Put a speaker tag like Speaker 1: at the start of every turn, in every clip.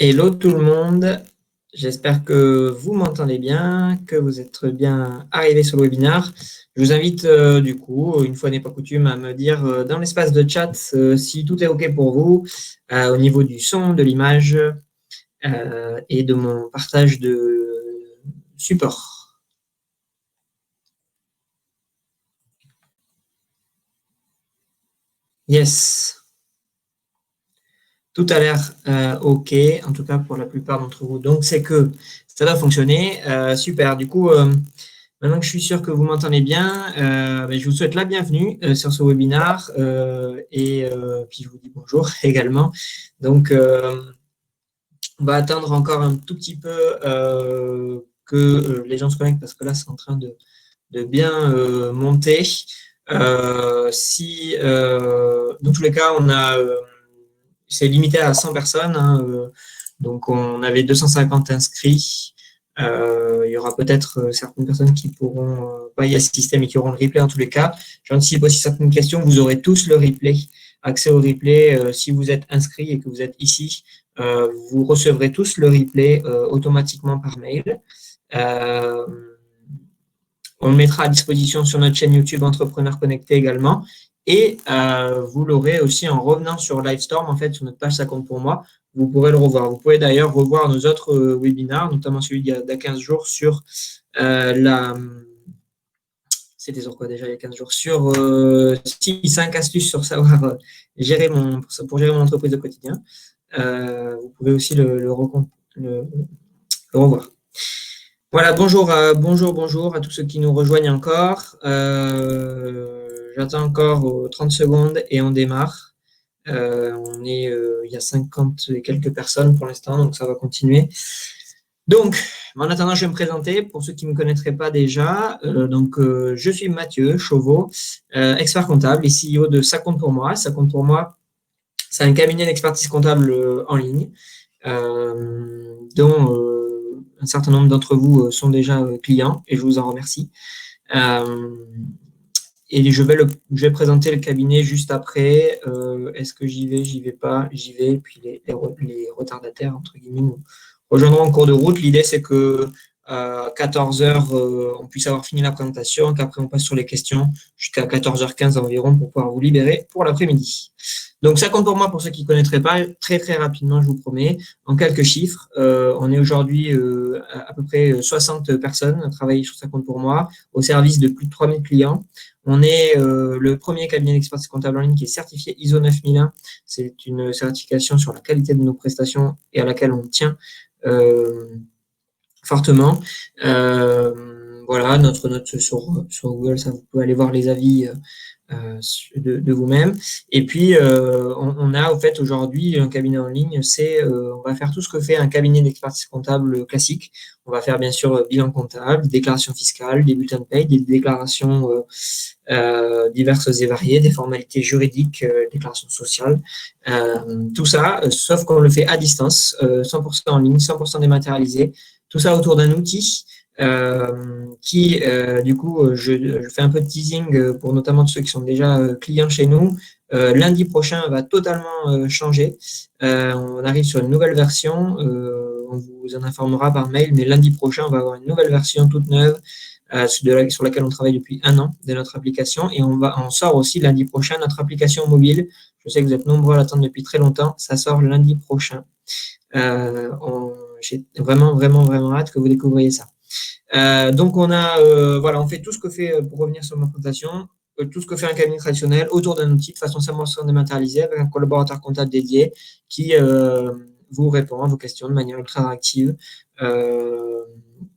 Speaker 1: Hello tout le monde, j'espère que vous m'entendez bien, que vous êtes bien arrivés sur le webinaire. Je vous invite du coup, une fois n'est pas coutume, à me dire dans l'espace de chat si tout est OK pour vous au niveau du son, de l'image et de mon partage de support. Yes. Tout a l'air OK, en tout cas pour la plupart d'entre vous. Donc, c'est que ça doit fonctionner. Super. Du coup, maintenant que je suis sûr que vous m'entendez bien, je vous souhaite la bienvenue sur ce webinaire et puis je vous dis bonjour également. Donc, on va attendre encore un tout petit peu que les gens se connectent parce que là, c'est en train de bien monter. Dans tous les cas, c'est limité à 100 personnes. Hein, donc, on avait 250 inscrits. Il y aura peut-être certaines personnes qui pourront pas y assister, mais qui auront le replay en tous les cas. J'anticipe aussi certaines questions. Vous aurez tous le replay, accès au replay. Si vous êtes inscrit et que vous êtes ici, vous recevrez tous le replay automatiquement par mail. On le mettra à disposition sur notre chaîne YouTube Entrepreneurs Connectés également. Et vous l'aurez aussi en revenant sur Livestorm, en fait, sur notre page Ça compte pour moi. Vous pourrez le revoir. Vous pouvez d'ailleurs revoir nos autres webinaires, notamment celui d'il y a 15 jours sur C'était sur quoi déjà il y a 15 jours? Sur 5 astuces sur savoir pour gérer mon entreprise au quotidien. Vous pouvez aussi le revoir. Voilà, bonjour à tous ceux qui nous rejoignent encore. J'attends encore 30 secondes et on démarre. Il y a 50 et quelques personnes pour l'instant, donc ça va continuer. Donc, en attendant, je vais me présenter pour ceux qui ne me connaîtraient pas déjà. Je suis Mathieu Chauveau, expert comptable et CEO de Ça compte pour moi. Ça compte pour moi, c'est un cabinet d'expertise comptable en ligne, dont un certain nombre d'entre vous sont déjà clients et je vous en remercie. Et je vais présenter le cabinet juste après. Est-ce que j'y vais? J'y vais pas. J'y vais. Puis les retardataires, entre guillemets, nous rejoindront en cours de route. L'idée, c'est que à 14h, on puisse avoir fini la présentation, qu'après on passe sur les questions jusqu'à 14h15 environ pour pouvoir vous libérer pour l'après-midi. Donc, ça compte pour moi pour ceux qui ne connaîtraient pas. Très, très rapidement, je vous promets. En quelques chiffres, on est aujourd'hui à peu près 60 personnes à travailler sur Ça compte pour moi, au service de plus de 3000 clients. On est le premier cabinet d'expertise comptable en ligne qui est certifié ISO 9001. C'est une certification sur la qualité de nos prestations et à laquelle on tient fortement. Voilà, notre note sur Google, ça vous pouvez aller voir les avis de vous-même. Et puis, on a au fait aujourd'hui un cabinet en ligne, on va faire tout ce que fait un cabinet d'expertise comptable classique. On va faire bien sûr bilan comptable, déclaration fiscale, des bulletins de paye, des déclarations diverses et variées, des formalités juridiques, déclarations sociales, tout ça, sauf qu'on le fait à distance, 100% en ligne, 100% dématérialisé, tout ça autour d'un outil du coup, je fais un peu de teasing pour notamment ceux qui sont déjà clients chez nous. Lundi prochain va totalement changer. On arrive sur une nouvelle version. On vous en informera par mail, mais lundi prochain, on va avoir une nouvelle version toute neuve sur laquelle on travaille depuis 1 an de notre application. Et on sort aussi lundi prochain notre application mobile. Je sais que vous êtes nombreux à l'attendre depuis très longtemps. Ça sort lundi prochain. J'ai vraiment, vraiment, vraiment hâte que vous découvriez ça. Donc on fait tout ce que fait, pour revenir sur ma présentation, tout ce que fait un cabinet traditionnel autour d'un outil de façon 100% dématérialisée avec un collaborateur comptable dédié qui vous répond à vos questions de manière ultra interactive,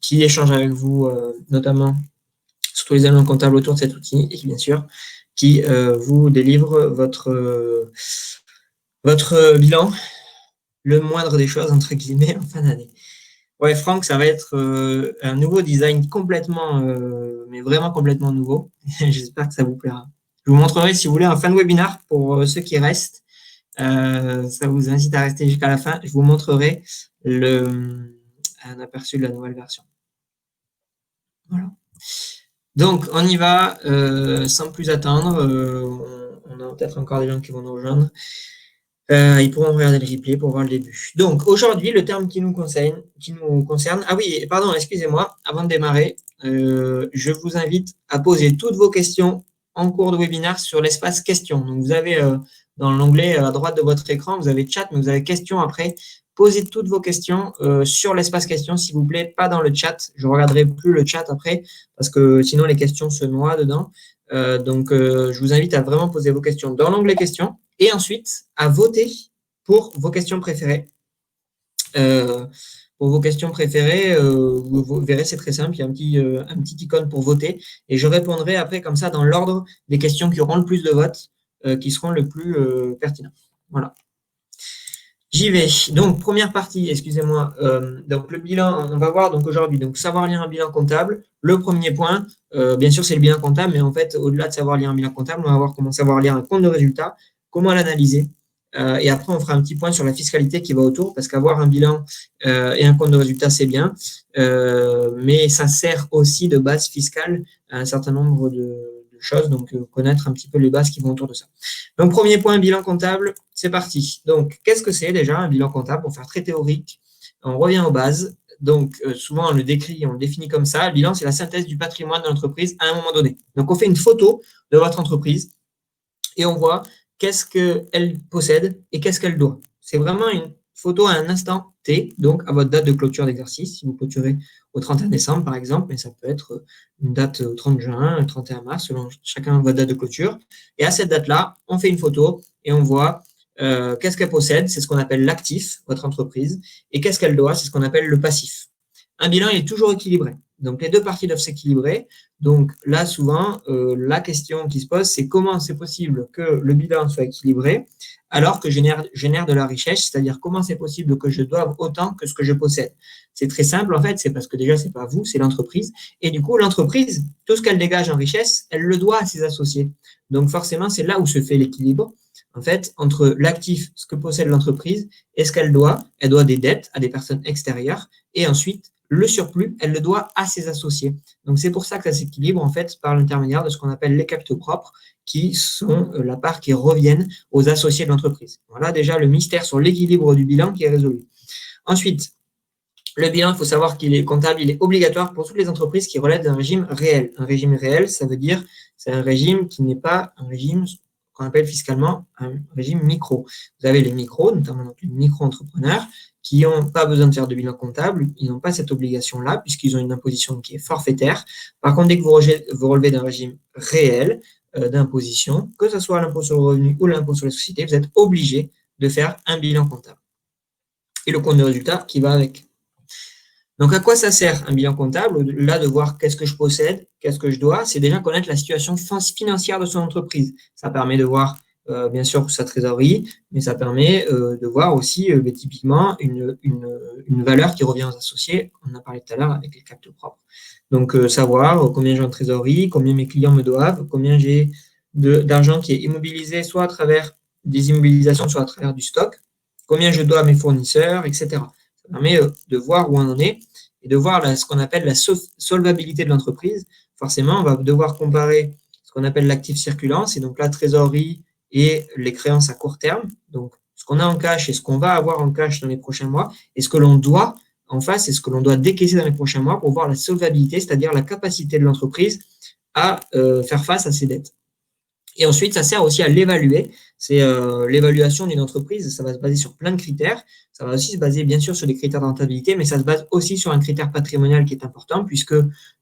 Speaker 1: qui échange avec vous notamment sur tous les éléments comptables autour de cet outil et qui bien sûr qui vous délivre votre bilan, le moindre des choses entre guillemets en fin d'année. Ouais, Franck, ça va être un nouveau design complètement, mais vraiment complètement nouveau. J'espère que ça vous plaira. Je vous montrerai, si vous voulez, en fin de webinaire pour ceux qui restent. Ça vous incite à rester jusqu'à la fin. Je vous montrerai un aperçu de la nouvelle version. Voilà. Donc, on y va sans plus attendre. On a peut-être encore des gens qui vont nous rejoindre. Ils pourront regarder le replay pour voir le début. Donc, aujourd'hui, le terme qui nous concerne, ah oui, pardon, excusez-moi, avant de démarrer, je vous invite à poser toutes vos questions en cours de webinaire sur l'espace questions. Donc, vous avez dans l'onglet à droite de votre écran, vous avez chat, mais vous avez questions après. Posez toutes vos questions sur l'espace questions, s'il vous plaît, pas dans le chat. Je ne regarderai plus le chat après, parce que sinon les questions se noient dedans. Je vous invite à vraiment poser vos questions dans l'onglet questions et ensuite à voter pour vos questions préférées. Pour vos questions préférées, vous verrez, c'est très simple, il y a un petit icône pour voter et je répondrai après comme ça dans l'ordre des questions qui auront le plus de votes, qui seront le plus pertinents. Voilà. J'y vais. Donc, première partie, excusez-moi. Donc, le bilan, on va voir donc aujourd'hui, donc savoir lire un bilan comptable. Le premier point, bien sûr, c'est le bilan comptable, mais en fait, au-delà de savoir lire un bilan comptable, on va voir comment savoir lire un compte de résultat, comment l'analyser. Et après, on fera un petit point sur la fiscalité qui va autour, parce qu'avoir un bilan et un compte de résultat, c'est bien, mais ça sert aussi de base fiscale à un certain nombre de choses, donc connaître un petit peu les bases qui vont autour de ça. Donc, premier point, bilan comptable, c'est parti. Donc, qu'est-ce que c'est déjà un bilan comptable? Pour faire très théorique, on revient aux bases. Donc, souvent, on le décrit, on le définit comme ça. Le bilan, c'est la synthèse du patrimoine de l'entreprise à un moment donné. Donc, on fait une photo de votre entreprise et on voit qu'est-ce qu'elle possède et qu'est-ce qu'elle doit. C'est vraiment une photo à un instant T, donc à votre date de clôture d'exercice. Si vous clôturez au 31 décembre, par exemple, mais ça peut être une date au 30 juin, le 31 mars, selon chacun votre date de clôture. Et à cette date-là, on fait une photo et on voit qu'est-ce qu'elle possède, c'est ce qu'on appelle l'actif, votre entreprise, et qu'est-ce qu'elle doit, c'est ce qu'on appelle le passif. Un bilan est toujours équilibré. Donc, les deux parties doivent s'équilibrer. Donc, là, souvent, la question qui se pose, c'est comment c'est possible que le bilan soit équilibré alors que je génère de la richesse, c'est-à-dire comment c'est possible que je doive autant que ce que je possède. C'est très simple, en fait, c'est parce que déjà, ce n'est pas vous, c'est l'entreprise. Et du coup, l'entreprise, tout ce qu'elle dégage en richesse, elle le doit à ses associés. Donc, forcément, c'est là où se fait l'équilibre, en fait, entre l'actif, ce que possède l'entreprise, et ce qu'elle doit. Elle doit des dettes à des personnes extérieures, et ensuite, le surplus, elle le doit à ses associés. Donc, c'est pour ça que ça s'équilibre, en fait, par l'intermédiaire de ce qu'on appelle les capitaux propres, qui sont la part qui reviennent aux associés de l'entreprise. Voilà déjà le mystère sur l'équilibre du bilan qui est résolu. Ensuite, le bilan, il faut savoir qu'il est comptable, il est obligatoire pour toutes les entreprises qui relèvent d'un régime réel. Un régime réel, ça veut dire c'est un régime qui n'est pas un régime qu'on appelle fiscalement un régime micro. Vous avez les micros, notamment donc les micro-entrepreneurs, qui n'ont pas besoin de faire de bilan comptable, ils n'ont pas cette obligation-là, puisqu'ils ont une imposition qui est forfaitaire. Par contre, dès que vous relevez d'un régime réel d'imposition, que ce soit l'impôt sur le revenu ou l'impôt sur les sociétés, vous êtes obligé de faire un bilan comptable. Et le compte de résultat qui va avec. Donc, à quoi ça sert un bilan comptable? Au-delà de voir qu'est-ce que je possède, qu'est-ce que je dois, c'est déjà connaître la situation financière de son entreprise. Ça permet de voir, bien sûr, sa trésorerie, mais ça permet de voir aussi, typiquement, une valeur qui revient aux associés. On en a parlé tout à l'heure avec les capitaux propres. Donc, savoir combien j'ai en trésorerie, combien mes clients me doivent, combien j'ai d'argent qui est immobilisé, soit à travers des immobilisations, soit à travers du stock, combien je dois à mes fournisseurs, etc. Ça permet de voir où on en est et de voir ce qu'on appelle la solvabilité de l'entreprise. Forcément, on va devoir comparer ce qu'on appelle l'actif circulant, c'est donc la trésorerie et les créances à court terme, donc ce qu'on a en cash et ce qu'on va avoir en cash dans les prochains mois, et ce que l'on doit en face et ce que l'on doit décaisser dans les prochains mois pour voir la solvabilité, c'est-à-dire la capacité de l'entreprise à faire face à ses dettes. Et ensuite, ça sert aussi à l'évaluer. C'est l'évaluation d'une entreprise, ça va se baser sur plein de critères. Ça va aussi se baser, bien sûr, sur des critères de rentabilité, mais ça se base aussi sur un critère patrimonial qui est important, puisque,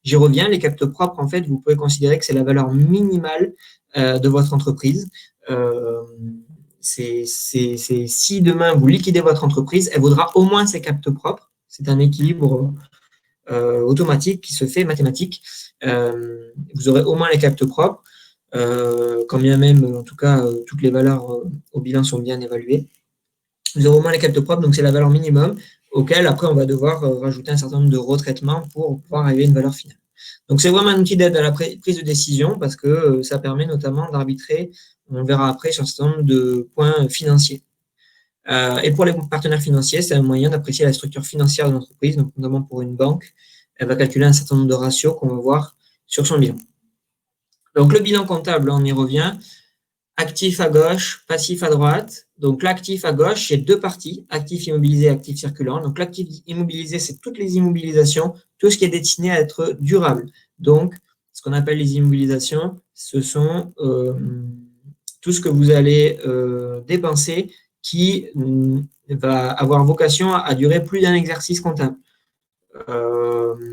Speaker 1: j'y reviens, les capitaux propres, en fait, vous pouvez considérer que c'est la valeur minimale de votre entreprise. Si demain, vous liquidez votre entreprise, elle vaudra au moins ses capitaux propres. C'est un équilibre automatique qui se fait mathématique. Vous aurez au moins les capitaux propres. Quand bien même, en tout cas, toutes les valeurs au bilan sont bien évaluées. Vous aurez au moins les capitaux propres, donc c'est la valeur minimum, auquel après on va devoir rajouter un certain nombre de retraitements pour pouvoir arriver à une valeur finale. Donc c'est vraiment un outil d'aide à la prise de décision parce que ça permet notamment d'arbitrer, on le verra après, sur un certain nombre de points financiers. Et pour les partenaires financiers, c'est un moyen d'apprécier la structure financière de l'entreprise, donc notamment pour une banque, elle va calculer un certain nombre de ratios qu'on va voir sur son bilan. Donc, le bilan comptable, on y revient. actif à gauche, passif à droite. Donc, l'actif à gauche, j'ai deux parties, actif immobilisé et actif circulant. Donc, l'actif immobilisé, c'est toutes les immobilisations, tout ce qui est destiné à être durable. Donc, ce qu'on appelle les immobilisations, ce sont tout ce que vous allez dépenser qui va avoir vocation à durer plus d'un exercice comptable.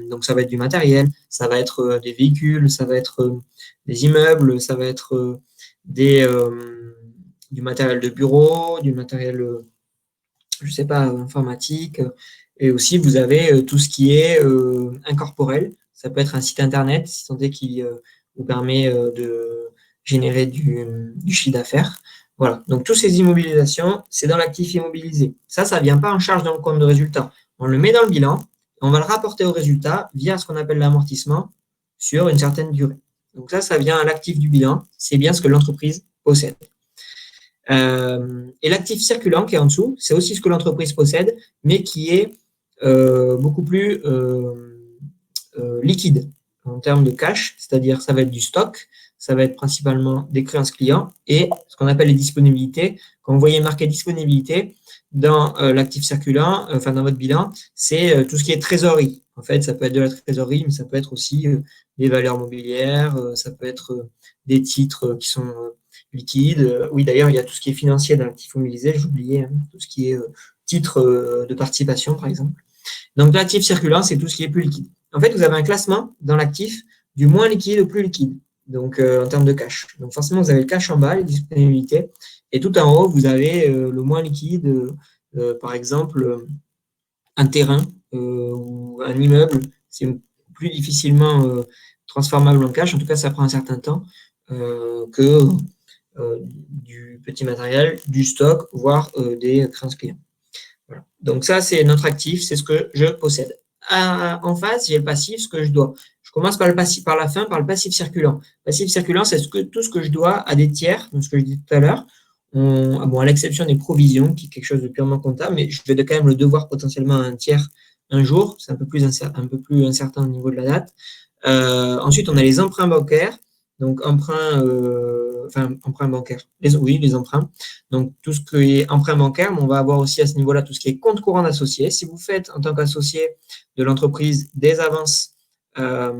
Speaker 1: Donc, ça va être du matériel, ça va être des véhicules, ça va être des immeubles, ça va être du matériel de bureau, du matériel, je sais pas, informatique. Et aussi, vous avez tout ce qui est incorporel. Ça peut être un site internet, si tant est qui vous permet de générer du chiffre d'affaires. Voilà. Donc, toutes ces immobilisations, c'est dans l'actif immobilisé. Ça ne vient pas en charge dans le compte de résultat. On le met dans le bilan, on va le rapporter au résultat via ce qu'on appelle l'amortissement sur une certaine durée. Donc, ça vient à l'actif du bilan. C'est bien ce que l'entreprise possède. Et l'actif circulant qui est en dessous, c'est aussi ce que l'entreprise possède, mais qui est beaucoup plus liquide en termes de cash, c'est-à-dire ça va être du stock, ça va être principalement des créances clients et ce qu'on appelle les disponibilités. Quand vous voyez marqué disponibilité dans l'actif circulant, enfin dans votre bilan, c'est tout ce qui est trésorerie. En fait, ça peut être de la trésorerie, mais ça peut être aussi des valeurs mobilières, ça peut être des titres qui sont liquides. Oui, d'ailleurs, il y a tout ce qui est financier dans l'actif immobilisé, j'oubliais, hein, tout ce qui est titre de participation, par exemple. Donc, l'actif circulant, c'est tout ce qui est plus liquide. En fait, vous avez un classement dans l'actif du moins liquide au plus liquide, donc en termes de cash. Donc, forcément, vous avez le cash en bas, les disponibilités, et tout en haut, vous avez le moins liquide, par exemple, un terrain ou un immeuble, c'est plus difficilement transformable en cash. En tout cas, ça prend un certain temps que du petit matériel, du stock, voire des créances clients. Voilà. Donc ça, c'est notre actif, c'est ce que je possède. En face, j'ai le passif, ce que je dois. Je commence par le passif, par la fin, par le passif circulant. Passif circulant, c'est tout ce que je dois à des tiers, donc ce que je disais tout à l'heure. Bon, à l'exception des provisions, qui est quelque chose de purement comptable, mais je vais quand même le devoir potentiellement à un tiers un jour. C'est un peu plus incertain au niveau de la date. Ensuite, on a les emprunts bancaires. Donc, emprunts bancaires. Les emprunts. Donc, tout ce qui est emprunt bancaire, mais on va avoir aussi à ce niveau-là tout ce qui est compte courant d'associé. Si vous faites, en tant qu'associé de l'entreprise, des avances à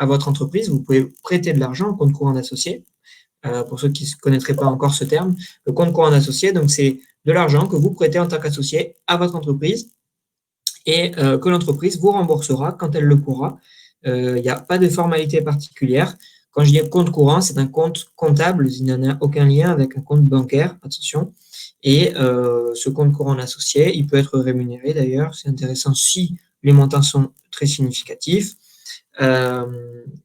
Speaker 1: votre entreprise, vous pouvez prêter de l'argent au compte courant d'associé. Pour ceux qui ne connaîtraient pas encore ce terme, le compte courant d'associé, donc c'est de l'argent que vous prêtez en tant qu'associé à votre entreprise et que l'entreprise vous remboursera quand elle le pourra. Il n'y a pas de formalité particulière. Quand je dis compte courant, c'est un compte comptable, il n'y en a aucun lien avec un compte bancaire, attention. Et ce compte courant associé, il peut être rémunéré d'ailleurs, c'est intéressant si les montants sont très significatifs. Voilà,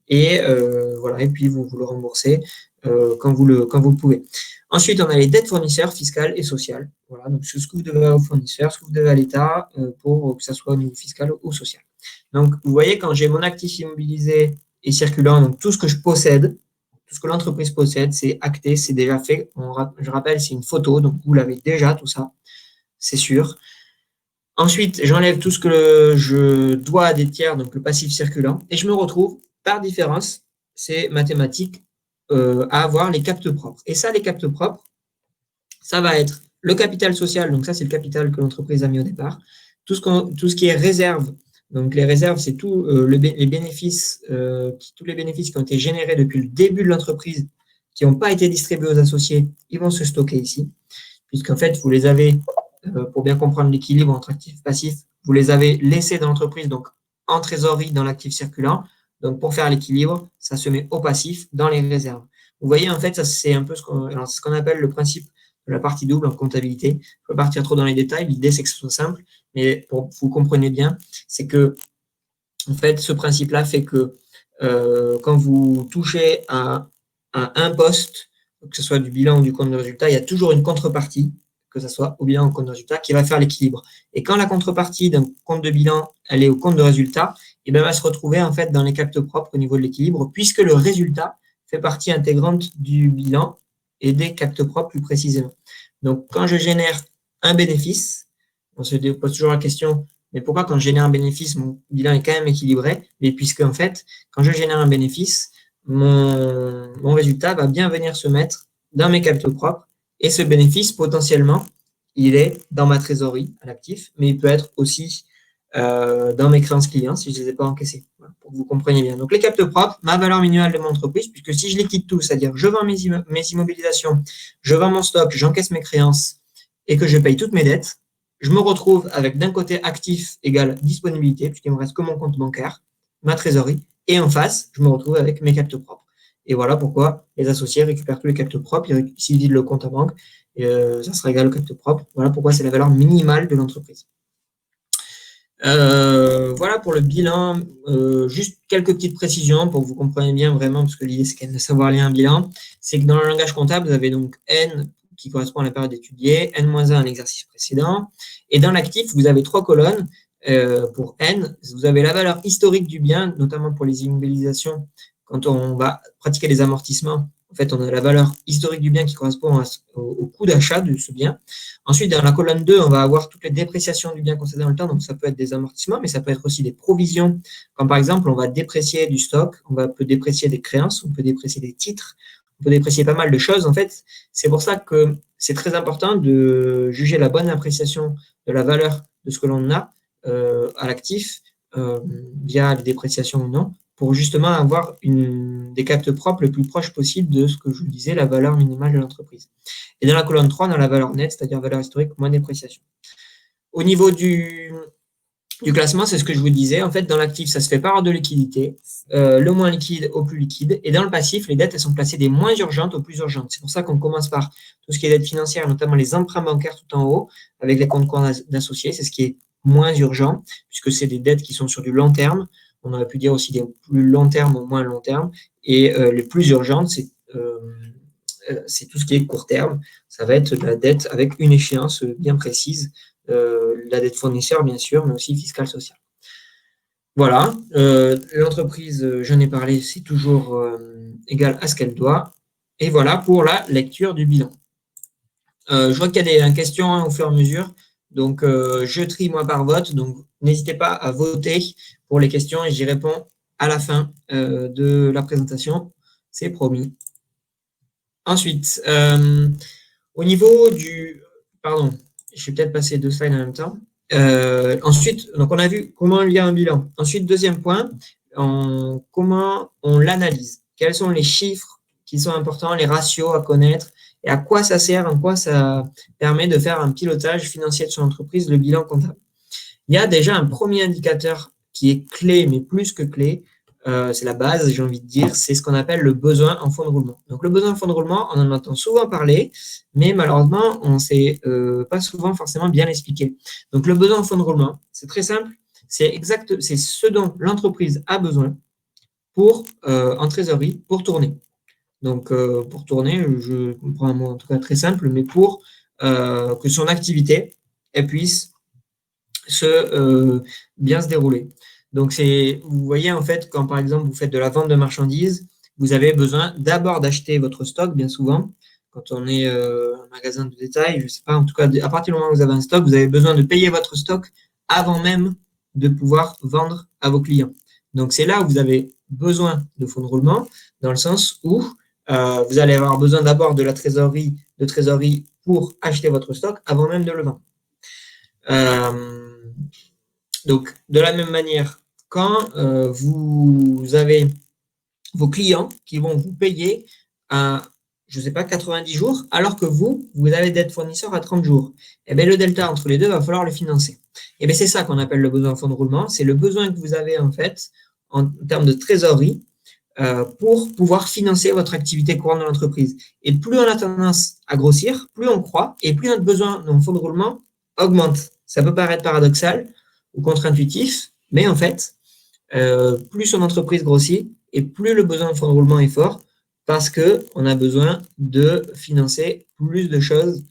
Speaker 1: et puis vous le remboursez quand vous le pouvez. Ensuite, on a les dettes fournisseurs fiscales et sociales. Voilà, donc ce que vous devez aux fournisseurs, ce que vous devez à l'État pour que ça soit au niveau fiscal ou social. Donc, vous voyez, quand j'ai mon actif immobilisé et circulant, donc tout ce que je possède, tout ce que l'entreprise possède, c'est acté, c'est déjà fait. Je rappelle, c'est une photo, donc vous l'avez déjà, tout ça, c'est sûr. Ensuite, j'enlève tout ce que je dois à des tiers, donc le passif circulant, et je me retrouve, par différence, c'est mathématique, à avoir les captes propres. Et ça, les captes propres, ça va être le capital social, donc ça, c'est le capital que l'entreprise a mis au départ, tout ce qui est réserve. Donc, les réserves, c'est tous les bénéfices qui ont été générés depuis le début de l'entreprise, qui n'ont pas été distribués aux associés, ils vont se stocker ici, puisqu'en fait, vous les avez, pour bien comprendre l'équilibre entre actif et passif, vous les avez laissés dans l'entreprise, donc en trésorerie dans l'actif circulant. Donc, pour faire l'équilibre, ça se met au passif dans les réserves. Vous voyez, en fait, ça, c'est un peu ce qu'on appelle le principe de la partie double en comptabilité. Je ne vais pas partir trop dans les détails. L'idée, c'est que ce soit simple. Mais pour que vous compreniez bien, c'est que, en fait, ce principe-là fait que quand vous touchez à un poste, que ce soit du bilan ou du compte de résultat, il y a toujours une contrepartie, que ce soit au bilan ou au compte de résultat, qui va faire l'équilibre. Et quand la contrepartie d'un compte de bilan, elle est au compte de résultat, et bien, elle va se retrouver en fait dans les captes propres au niveau de l'équilibre, puisque le résultat fait partie intégrante du bilan et des captes propres plus précisément. Donc, quand je génère un bénéfice, on se pose toujours la question, mais pourquoi quand je génère un bénéfice, mon bilan est quand même équilibré? Mais puisque en fait, quand je génère un bénéfice, mon résultat va bien venir se mettre dans mes capitaux propres. Et ce bénéfice, potentiellement, il est dans ma trésorerie à l'actif, mais il peut être aussi dans mes créances clients si je ne les ai pas encaissés. Voilà, pour que vous compreniez bien. Donc, les capitaux propres, ma valeur minimale de mon entreprise, puisque si je liquide tout, c'est-à-dire je vends mes immobilisations, je vends mon stock, j'encaisse mes créances et que je paye toutes mes dettes, je me retrouve avec d'un côté actif égale disponibilité, puisqu'il ne me reste que mon compte bancaire, ma trésorerie, et en face, je me retrouve avec mes capitaux propres. Et voilà pourquoi les associés récupèrent tous les capitaux propres, s'ils vident le compte à banque, ça sera égal au capitaux propre. Voilà pourquoi c'est la valeur minimale de l'entreprise. Voilà pour le bilan. Juste quelques petites précisions pour que vous compreniez bien vraiment, parce que l'idée c'est quand même de savoir lire un bilan. C'est que dans le langage comptable, vous avez donc N qui correspond à la période étudiée, N-1 à l'exercice précédent. Et dans l'actif, vous avez 3 colonnes. Pour N, vous avez la valeur historique du bien, notamment pour les immobilisations. Quand on va pratiquer les amortissements, en fait, on a la valeur historique du bien qui correspond au coût d'achat de ce bien. Ensuite, dans la colonne 2, on va avoir toutes les dépréciations du bien concédé dans le temps. Donc, ça peut être des amortissements, mais ça peut être aussi des provisions. Comme par exemple, on va déprécier du stock, peut déprécier des créances, on peut déprécier des titres, on peut déprécier pas mal de choses. En fait, c'est pour ça que c'est très important de juger la bonne appréciation de la valeur de ce que l'on a à l'actif via les dépréciations ou non, pour justement avoir des capitaux propres le plus proche possible de ce que je vous disais, la valeur minimale de l'entreprise. Et dans la colonne 3, on a la valeur nette, c'est-à-dire valeur historique moins dépréciation. Au niveau du classement, c'est ce que je vous disais. En fait, dans l'actif, ça se fait par ordre de liquidité, le moins liquide au plus liquide. Et dans le passif, les dettes, elles sont placées des moins urgentes aux plus urgentes. C'est pour ça qu'on commence par tout ce qui est dettes financières, notamment les emprunts bancaires tout en haut, avec les comptes courants d'associés. C'est ce qui est moins urgent, puisque c'est des dettes qui sont sur du long terme. On aurait pu dire aussi des plus long terme ou moins long terme. Et les plus urgentes, c'est tout ce qui est court terme. Ça va être de la dette avec une échéance bien précise. La dette fournisseur, bien sûr, mais aussi fiscale, sociale. Voilà. L'entreprise, j'en ai parlé, c'est toujours égal à ce qu'elle doit. Et voilà pour la lecture du bilan. Je vois qu'il y a des questions au fur et à mesure. Donc, je trie moi par vote. Donc, n'hésitez pas à voter pour les questions et j'y réponds à la fin de la présentation. C'est promis. Ensuite, au niveau du... Pardon, je vais peut-être passer 2 slides en même temps. Ensuite, donc on a vu comment lire un bilan. Ensuite, deuxième point, comment on l'analyse. Quels sont les chiffres qui sont importants, les ratios à connaître et à quoi ça sert, en quoi ça permet de faire un pilotage financier de son entreprise, le bilan comptable. Il y a déjà un premier indicateur qui est clé, mais plus que clé, c'est la base, j'ai envie de dire, c'est ce qu'on appelle le besoin en fonds de roulement. Donc, le besoin en fonds de roulement, on en entend souvent parler, mais malheureusement, on ne sait pas souvent forcément bien l'expliquer. Donc, le besoin en fonds de roulement, c'est très simple, c'est ce dont l'entreprise a besoin en trésorerie pour tourner. Donc, pour tourner, je prends un mot en tout cas très simple, mais pour que son activité elle puisse bien se dérouler. Donc, vous voyez, en fait, quand par exemple, vous faites de la vente de marchandises, vous avez besoin d'abord d'acheter votre stock, bien souvent. Quand on est un magasin de détail, je ne sais pas, en tout cas, à partir du moment où vous avez un stock, vous avez besoin de payer votre stock avant même de pouvoir vendre à vos clients. Donc, c'est là où vous avez besoin de fonds de roulement, dans le sens où vous allez avoir besoin d'abord de trésorerie pour acheter votre stock avant même de le vendre. Donc, de la même manière, quand vous avez vos clients qui vont vous payer à, je ne sais pas, 90 jours, alors que vous avez dette fournisseur à 30 jours, et bien, le delta entre les deux, il va falloir le financer. Et bien, c'est ça qu'on appelle le besoin en fonds de roulement. C'est le besoin que vous avez, en fait, en termes de trésorerie, pour pouvoir financer votre activité courante de l'entreprise. Et plus on a tendance à grossir, plus on croît, et plus notre besoin en fonds de roulement augmente. Ça peut paraître paradoxal ou contre-intuitif, mais en fait, plus son entreprise grossit et plus le besoin de fonds de roulement est fort parce qu'on a besoin de financer plus de choses.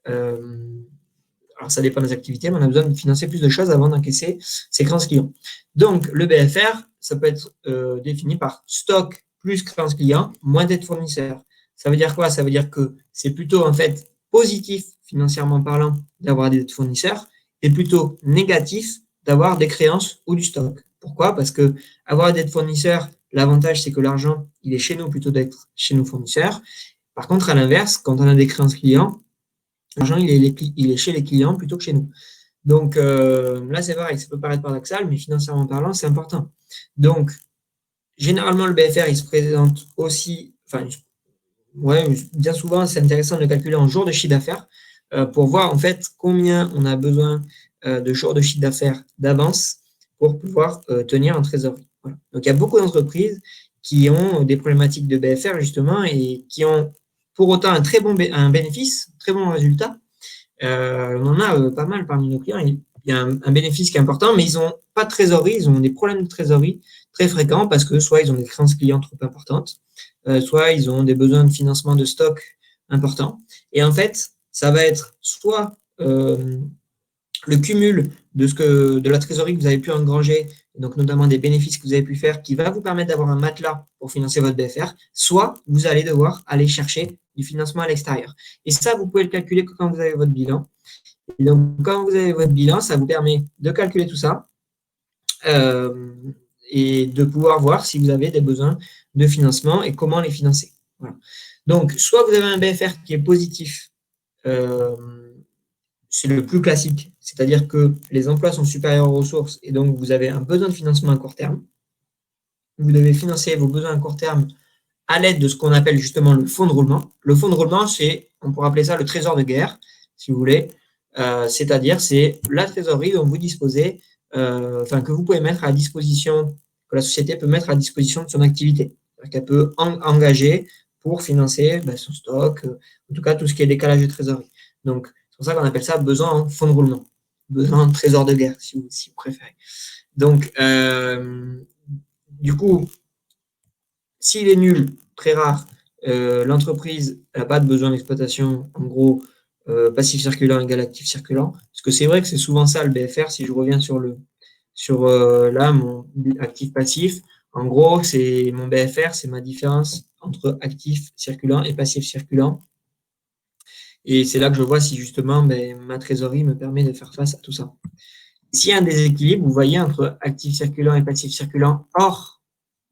Speaker 1: Alors, ça dépend des activités, mais on a besoin de financer plus de choses avant d'encaisser ses créances clients. Donc, le BFR, ça peut être défini par stock plus créances clients, moins dette fournisseur. Ça veut dire quoi? Ça veut dire que c'est plutôt en fait positif financièrement parlant d'avoir des dettes fournisseurs et plutôt négatif d'avoir des créances ou du stock. Pourquoi? Parce que avoir des dettes fournisseurs, l'avantage c'est que l'argent il est chez nous plutôt d'être chez nos fournisseurs. Par contre, à l'inverse, quand on a des créances clients, l'argent, il est chez les clients plutôt que chez nous. Donc là, c'est pareil, ça peut paraître paradoxal, mais financièrement parlant, c'est important. Donc, généralement, le BFR, il se présente aussi, enfin, ouais, bien souvent, c'est intéressant de le calculer en jours de chiffre d'affaires pour voir en fait combien on a besoin de jours de chiffre d'affaires d'avance pour pouvoir tenir en trésorerie. Voilà. Donc, il y a beaucoup d'entreprises qui ont des problématiques de BFR justement et qui ont pour autant un très bon bénéfice, très bon résultat. On en a pas mal parmi nos clients. Il y a un bénéfice qui est important, mais ils n'ont pas de trésorerie, ils ont des problèmes de trésorerie très fréquents parce que soit ils ont des créances clients trop importantes, soit ils ont des besoins de financement de stock importants. Et en fait, ça va être soit le cumul de la trésorerie que vous avez pu engranger, donc notamment des bénéfices que vous avez pu faire, qui va vous permettre d'avoir un matelas pour financer votre BFR, soit vous allez devoir aller chercher du financement à l'extérieur. Et ça, vous pouvez le calculer que quand vous avez votre bilan. Et donc, quand vous avez votre bilan, ça vous permet de calculer tout ça et de pouvoir voir si vous avez des besoins de financement et comment les financer. Voilà. Donc, soit vous avez un BFR qui est positif, c'est le plus classique, c'est-à-dire que les emplois sont supérieurs aux ressources et donc vous avez un besoin de financement à court terme. Vous devez financer vos besoins à court terme à l'aide de ce qu'on appelle justement le fonds de roulement. Le fonds de roulement, on pourrait appeler ça le trésor de guerre, si vous voulez. C'est-à-dire, c'est la trésorerie dont vous disposez, que vous pouvez mettre à disposition, que la société peut mettre à disposition de son activité. Qu'elle peut engager pour financer son stock, en tout cas tout ce qui est décalage de trésorerie. Donc, c'est pour ça qu'on appelle ça besoin en fonds de roulement, besoin en trésor de guerre, si vous préférez. Donc, du coup, s'il est nul, très rare, l'entreprise n'a pas de besoin d'exploitation, en gros, passif circulant égale actif circulant. Parce que c'est vrai que c'est souvent ça le BFR, si je reviens sur là, mon actif passif. En gros, c'est mon BFR, c'est ma différence entre actif circulant et passif circulant. Et c'est là que je vois si justement ma trésorerie me permet de faire face à tout ça. S'il y a un déséquilibre, vous voyez, entre actif circulant et passif circulant hors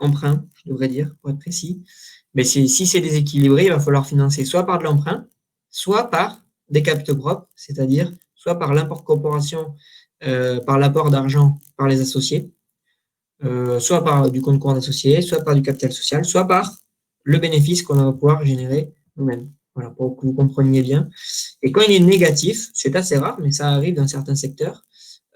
Speaker 1: emprunt, je devrais dire, pour être précis, mais si c'est déséquilibré, il va falloir financer soit par de l'emprunt, soit par des capitaux propres, c'est-à-dire soit par l'incorporation, par l'apport d'argent par les associés, soit par du compte courant d'associés, soit par du capital social, soit par le bénéfice qu'on va pouvoir générer nous-mêmes. Voilà, pour que vous compreniez bien. Et quand il est négatif, c'est assez rare, mais ça arrive dans certains secteurs.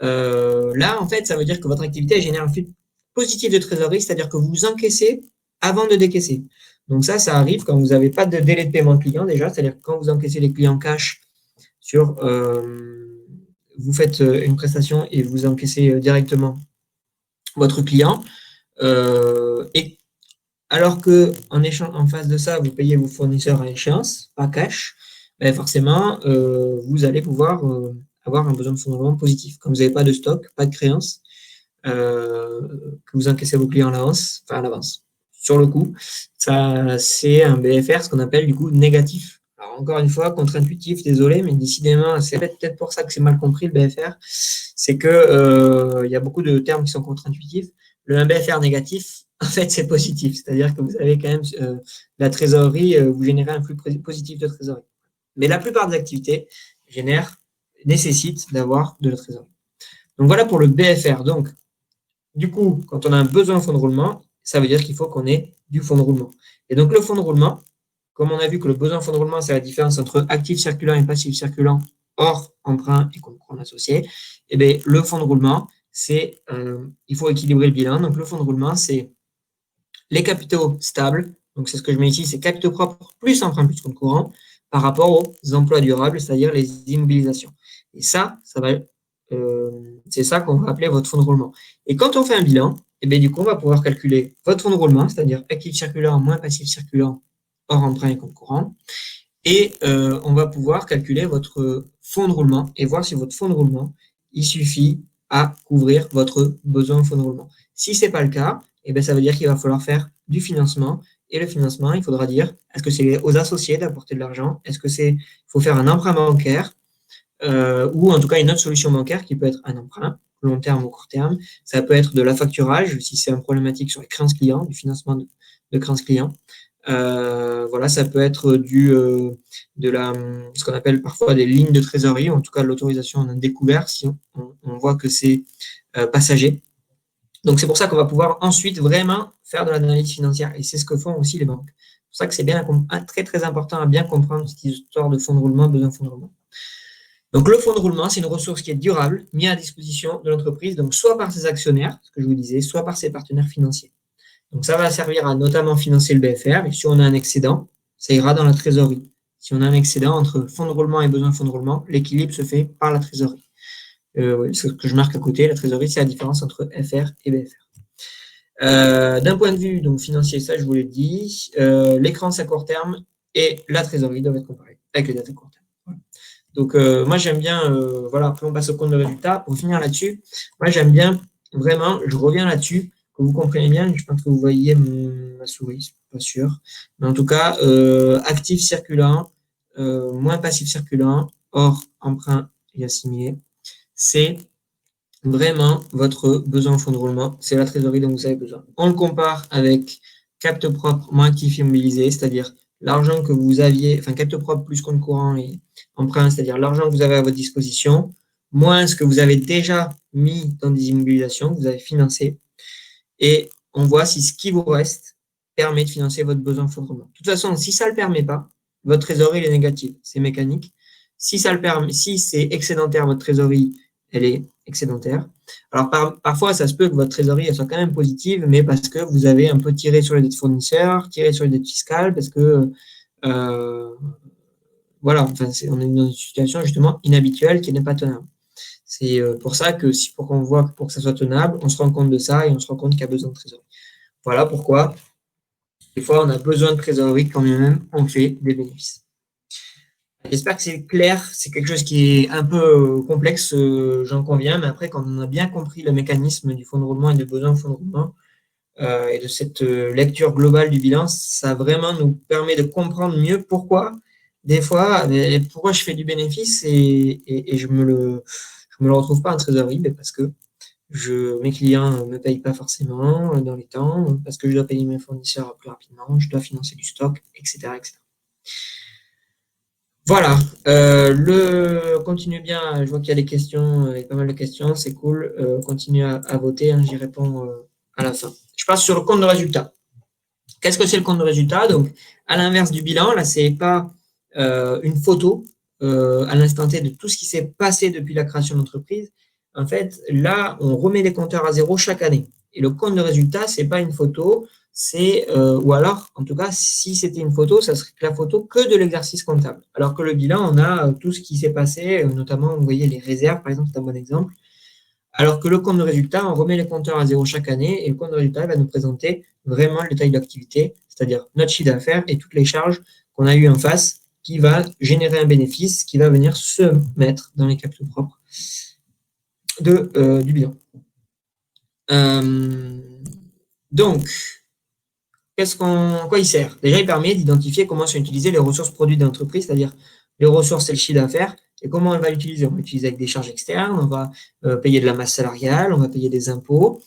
Speaker 1: Là, en fait, ça veut dire que votre activité génère un flux positif de trésorerie, c'est-à-dire que vous encaissez avant de décaisser. Donc ça arrive quand vous n'avez pas de délai de paiement client déjà, c'est-à-dire que quand vous encaissez les clients cash vous faites une prestation et vous encaissez directement votre client. Et alors que en face de ça, vous payez vos fournisseurs à échéance, pas cash, forcément, vous allez pouvoir avoir un besoin de fonds positif. Quand vous n'avez pas de stock, pas de créance, que vous encaissez vos clients à l'avance. Sur le coup, ça, c'est un BFR, ce qu'on appelle du coup négatif. Alors, encore une fois, contre-intuitif, désolé, mais décidément, c'est peut-être pour ça que c'est mal compris le BFR, c'est que y a beaucoup de termes qui sont contre-intuitifs. Le BFR négatif, en fait, c'est positif, c'est-à-dire que vous avez quand même la trésorerie, vous générez un flux positif de trésorerie. Mais la plupart des activités nécessitent d'avoir de la trésorerie. Donc voilà pour le BFR. Donc, du coup, quand on a un besoin de fonds de roulement, ça veut dire qu'il faut qu'on ait du fonds de roulement. Et donc, le fonds de roulement, comme on a vu que le besoin de fonds de roulement, c'est la différence entre actif circulant et passif circulant, hors emprunt et compte courant associé, et bien, le fonds de roulement, il faut équilibrer le bilan. Donc, le fonds de roulement, c'est les capitaux stables. Donc, c'est ce que je mets ici, c'est capitaux propres plus emprunt plus compte courant par rapport aux emplois durables, c'est-à-dire les immobilisations. Et ça va c'est ça qu'on va appeler votre fonds de roulement. Et quand on fait un bilan, et bien, du coup, on va pouvoir calculer votre fonds de roulement, c'est-à-dire actif circulant moins passif circulant hors emprunt et compte courant. Et on va pouvoir calculer votre fonds de roulement et voir si votre fonds de roulement, il suffit à couvrir votre besoin de fonds de roulement. Si ce n'est pas le cas, et bien, ça veut dire qu'il va falloir faire du financement. Et le financement, il faudra dire, est-ce que c'est aux associés d'apporter de l'argent? Est-ce que il faut faire un emprunt bancaire? Ou en tout cas une autre solution bancaire qui peut être un emprunt, long terme ou court terme. Ça peut être de l'affacturage, si c'est une problématique sur les créances clients, du financement de créances clients. Voilà, ça peut être ce qu'on appelle parfois des lignes de trésorerie, ou en tout cas l'autorisation d'un découvert si on voit que c'est passager. Donc, c'est pour ça qu'on va pouvoir ensuite vraiment faire de l'analyse financière. Et c'est ce que font aussi les banques. C'est pour ça que c'est bien très, très important à bien comprendre cette histoire de fonds de roulement, besoin de fonds de roulement. Donc, le fonds de roulement, c'est une ressource qui est durable, mise à disposition de l'entreprise, donc soit par ses actionnaires, ce que je vous disais, soit par ses partenaires financiers. Donc, ça va servir à notamment financer le BFR. Et si on a un excédent, ça ira dans la trésorerie. Si on a un excédent entre fonds de roulement et besoin de fonds de roulement, l'équilibre se fait par la trésorerie. Oui, ce que je marque à côté, la trésorerie, c'est la différence entre FR et BFR. D'un point de vue donc, financier, ça je vous l'ai dit, l'écran à court terme et la trésorerie doivent être comparés avec les dates à court terme. Voilà. Donc moi j'aime bien, voilà, après on passe au compte de résultat. Pour finir là-dessus, moi j'aime bien vraiment, je reviens là-dessus, que vous compreniez bien, je pense que vous voyez ma souris, pas sûr. Mais en tout cas, actif circulant, moins passif circulant, hors emprunt et assigné, c'est vraiment votre besoin en fonds de roulement, c'est la trésorerie dont vous avez besoin. On le compare avec capte propre moins actif immobilisé, c'est-à-dire l'argent que vous aviez, enfin capte propre plus compte courant et emprunt, c'est-à-dire l'argent que vous avez à votre disposition, moins ce que vous avez déjà mis dans des immobilisations, que vous avez financé, et on voit si ce qui vous reste permet de financer votre besoin en fonds de roulement. De toute façon, si ça ne le permet pas, votre trésorerie est négative, c'est mécanique. Si ça le permet, si c'est excédentaire, votre trésorerie, elle est excédentaire. Alors, parfois, ça se peut que votre trésorerie elle soit quand même positive, mais parce que vous avez un peu tiré sur les dettes fournisseurs, tiré sur les dettes fiscales, parce que, voilà, enfin, on est dans une situation justement inhabituelle qui n'est pas tenable. C'est pour ça que pour qu'on voit pour que ça soit tenable, on se rend compte de ça et on se rend compte qu'il y a besoin de trésorerie. Voilà pourquoi, des fois, on a besoin de trésorerie quand même on fait des bénéfices. J'espère que c'est clair. C'est quelque chose qui est un peu complexe, j'en conviens, mais après, quand on a bien compris le mécanisme du fonds de roulement et des besoins de fonds de roulement et de cette lecture globale du bilan, ça vraiment nous permet de comprendre mieux pourquoi, des fois, pourquoi je fais du bénéfice et je me le retrouve pas en trésorerie, mais parce que mes clients ne me payent pas forcément dans les temps, parce que je dois payer mes fournisseurs plus rapidement, je dois financer du stock, etc. etc. Voilà, continue bien, je vois qu'il y a des questions, il y a pas mal de questions, c'est cool, continue à voter, hein, j'y réponds à la fin. Je passe sur le compte de résultat. Qu'est-ce que c'est le compte de résultat? Donc, à l'inverse du bilan, là, c'est pas une photo à l'instant T de tout ce qui s'est passé depuis la création de l'entreprise. En fait, là, on remet les compteurs à zéro chaque année. Et le compte de résultat, c'est pas une photo, c'est ou alors, en tout cas, si c'était une photo, ça serait la photo que de l'exercice comptable. Alors que le bilan, on a tout ce qui s'est passé, notamment, vous voyez les réserves, par exemple, c'est un bon exemple. Alors que le compte de résultat, on remet les compteurs à zéro chaque année et le compte de résultat va nous présenter vraiment le détail de l'activité, c'est-à-dire notre chiffre d'affaires et toutes les charges qu'on a eues en face qui va générer un bénéfice qui va venir se mettre dans les captures propres du bilan. Donc, quoi il sert? Déjà, il permet d'identifier comment sont utilisées les ressources produites de l'entreprise, c'est-à-dire les ressources, c'est le chiffre d'affaires, et comment on va l'utiliser? On va l'utiliser avec des charges externes, on va payer de la masse salariale, on va payer des impôts,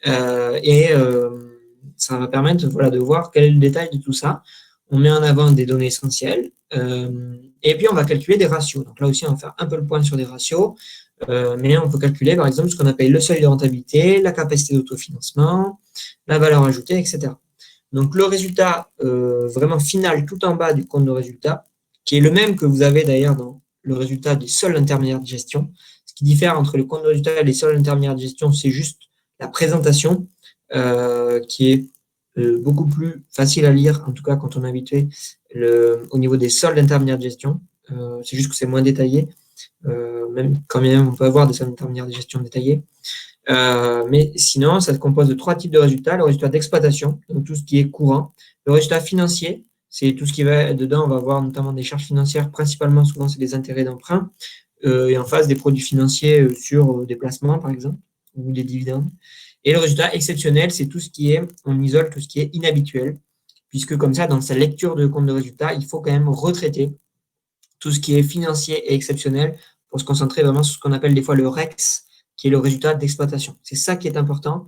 Speaker 1: et ça va permettre voilà, de voir quel est le détail de tout ça. On met en avant des données essentielles, et puis on va calculer des ratios. Donc là aussi, on va faire un peu le point sur des ratios, mais on peut calculer par exemple ce qu'on appelle le seuil de rentabilité, la capacité d'autofinancement, la valeur ajoutée, etc. Donc le résultat vraiment final tout en bas du compte de résultat, qui est le même que vous avez d'ailleurs dans le résultat des soldes intermédiaires de gestion. Ce qui diffère entre le compte de résultat et les soldes intermédiaires de gestion, c'est juste la présentation qui est beaucoup plus facile à lire, en tout cas quand on est habitué au niveau des soldes intermédiaires de gestion. C'est juste que c'est moins détaillé, même quand même on peut avoir des soldes intermédiaires de gestion détaillés. Mais sinon, ça se compose de 3 types de résultats. Le résultat d'exploitation, donc tout ce qui est courant. Le résultat financier, c'est tout ce qui va dedans. On va avoir notamment des charges financières, principalement, souvent, c'est des intérêts d'emprunt. Et en face, des produits financiers sur des placements, par exemple, ou des dividendes. Et le résultat exceptionnel, c'est tout ce qui est, on isole tout ce qui est inhabituel, puisque comme ça, dans sa lecture de compte de résultat, il faut quand même retraiter tout ce qui est financier et exceptionnel pour se concentrer vraiment sur ce qu'on appelle des fois le REX, qui est le résultat d'exploitation. C'est ça qui est important,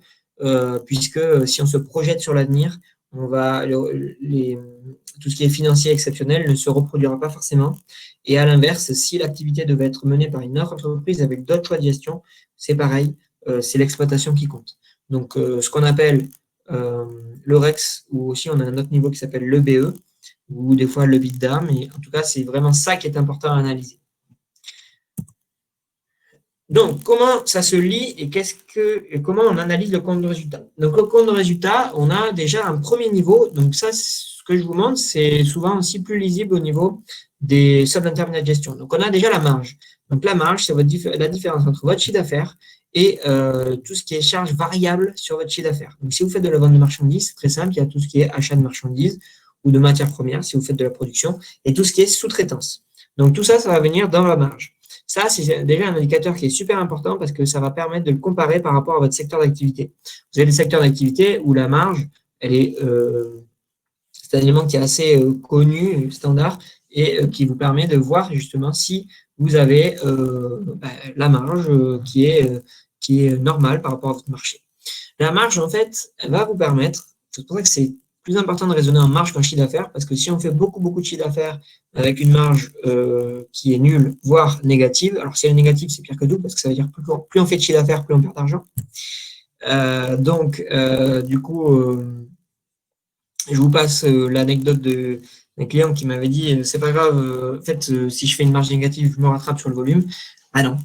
Speaker 1: puisque si on se projette sur l'avenir, tout ce qui est financier exceptionnel ne se reproduira pas forcément. Et à l'inverse, si l'activité devait être menée par une autre entreprise avec d'autres choix de gestion, c'est pareil, c'est l'exploitation qui compte. Donc, ce qu'on appelle le REX, ou aussi on a un autre niveau qui s'appelle le BE, ou des fois le BITDA, mais en tout cas, c'est vraiment ça qui est important à analyser. Donc, comment ça se lie et comment on analyse le compte de résultat? Donc, le compte de résultat, on a déjà un premier niveau. Donc, ça, ce que je vous montre, c'est souvent aussi plus lisible au niveau des soldes intermédiaires de gestion. Donc, on a déjà la marge. Donc, la marge, c'est la différence entre votre chiffre d'affaires et tout ce qui est charge variable sur votre chiffre d'affaires. Donc, si vous faites de la vente de marchandises, c'est très simple, il y a tout ce qui est achat de marchandises ou de matières premières, si vous faites de la production, et tout ce qui est sous-traitance. Donc, tout ça, ça va venir dans la marge. Ça, c'est déjà un indicateur qui est super important parce que ça va permettre de le comparer par rapport à votre secteur d'activité. Vous avez des secteurs d'activité où la marge, c'est un élément qui est assez connu, standard, et qui vous permet de voir justement si vous avez la marge qui est normale par rapport à votre marché. La marge, en fait, elle va vous permettre, c'est pour ça que c'est plus important de raisonner en marge qu'en chiffre d'affaires, parce que si on fait beaucoup de chiffre d'affaires avec une marge qui est nulle, voire négative, alors si elle est négative, c'est pire que double, parce que ça veut dire plus on fait de chiffre d'affaires, plus on perd d'argent. Du coup, je vous passe l'anecdote d'un client qui m'avait dit c'est pas grave, en fait, si je fais une marge négative, je me rattrape sur le volume. Ah non,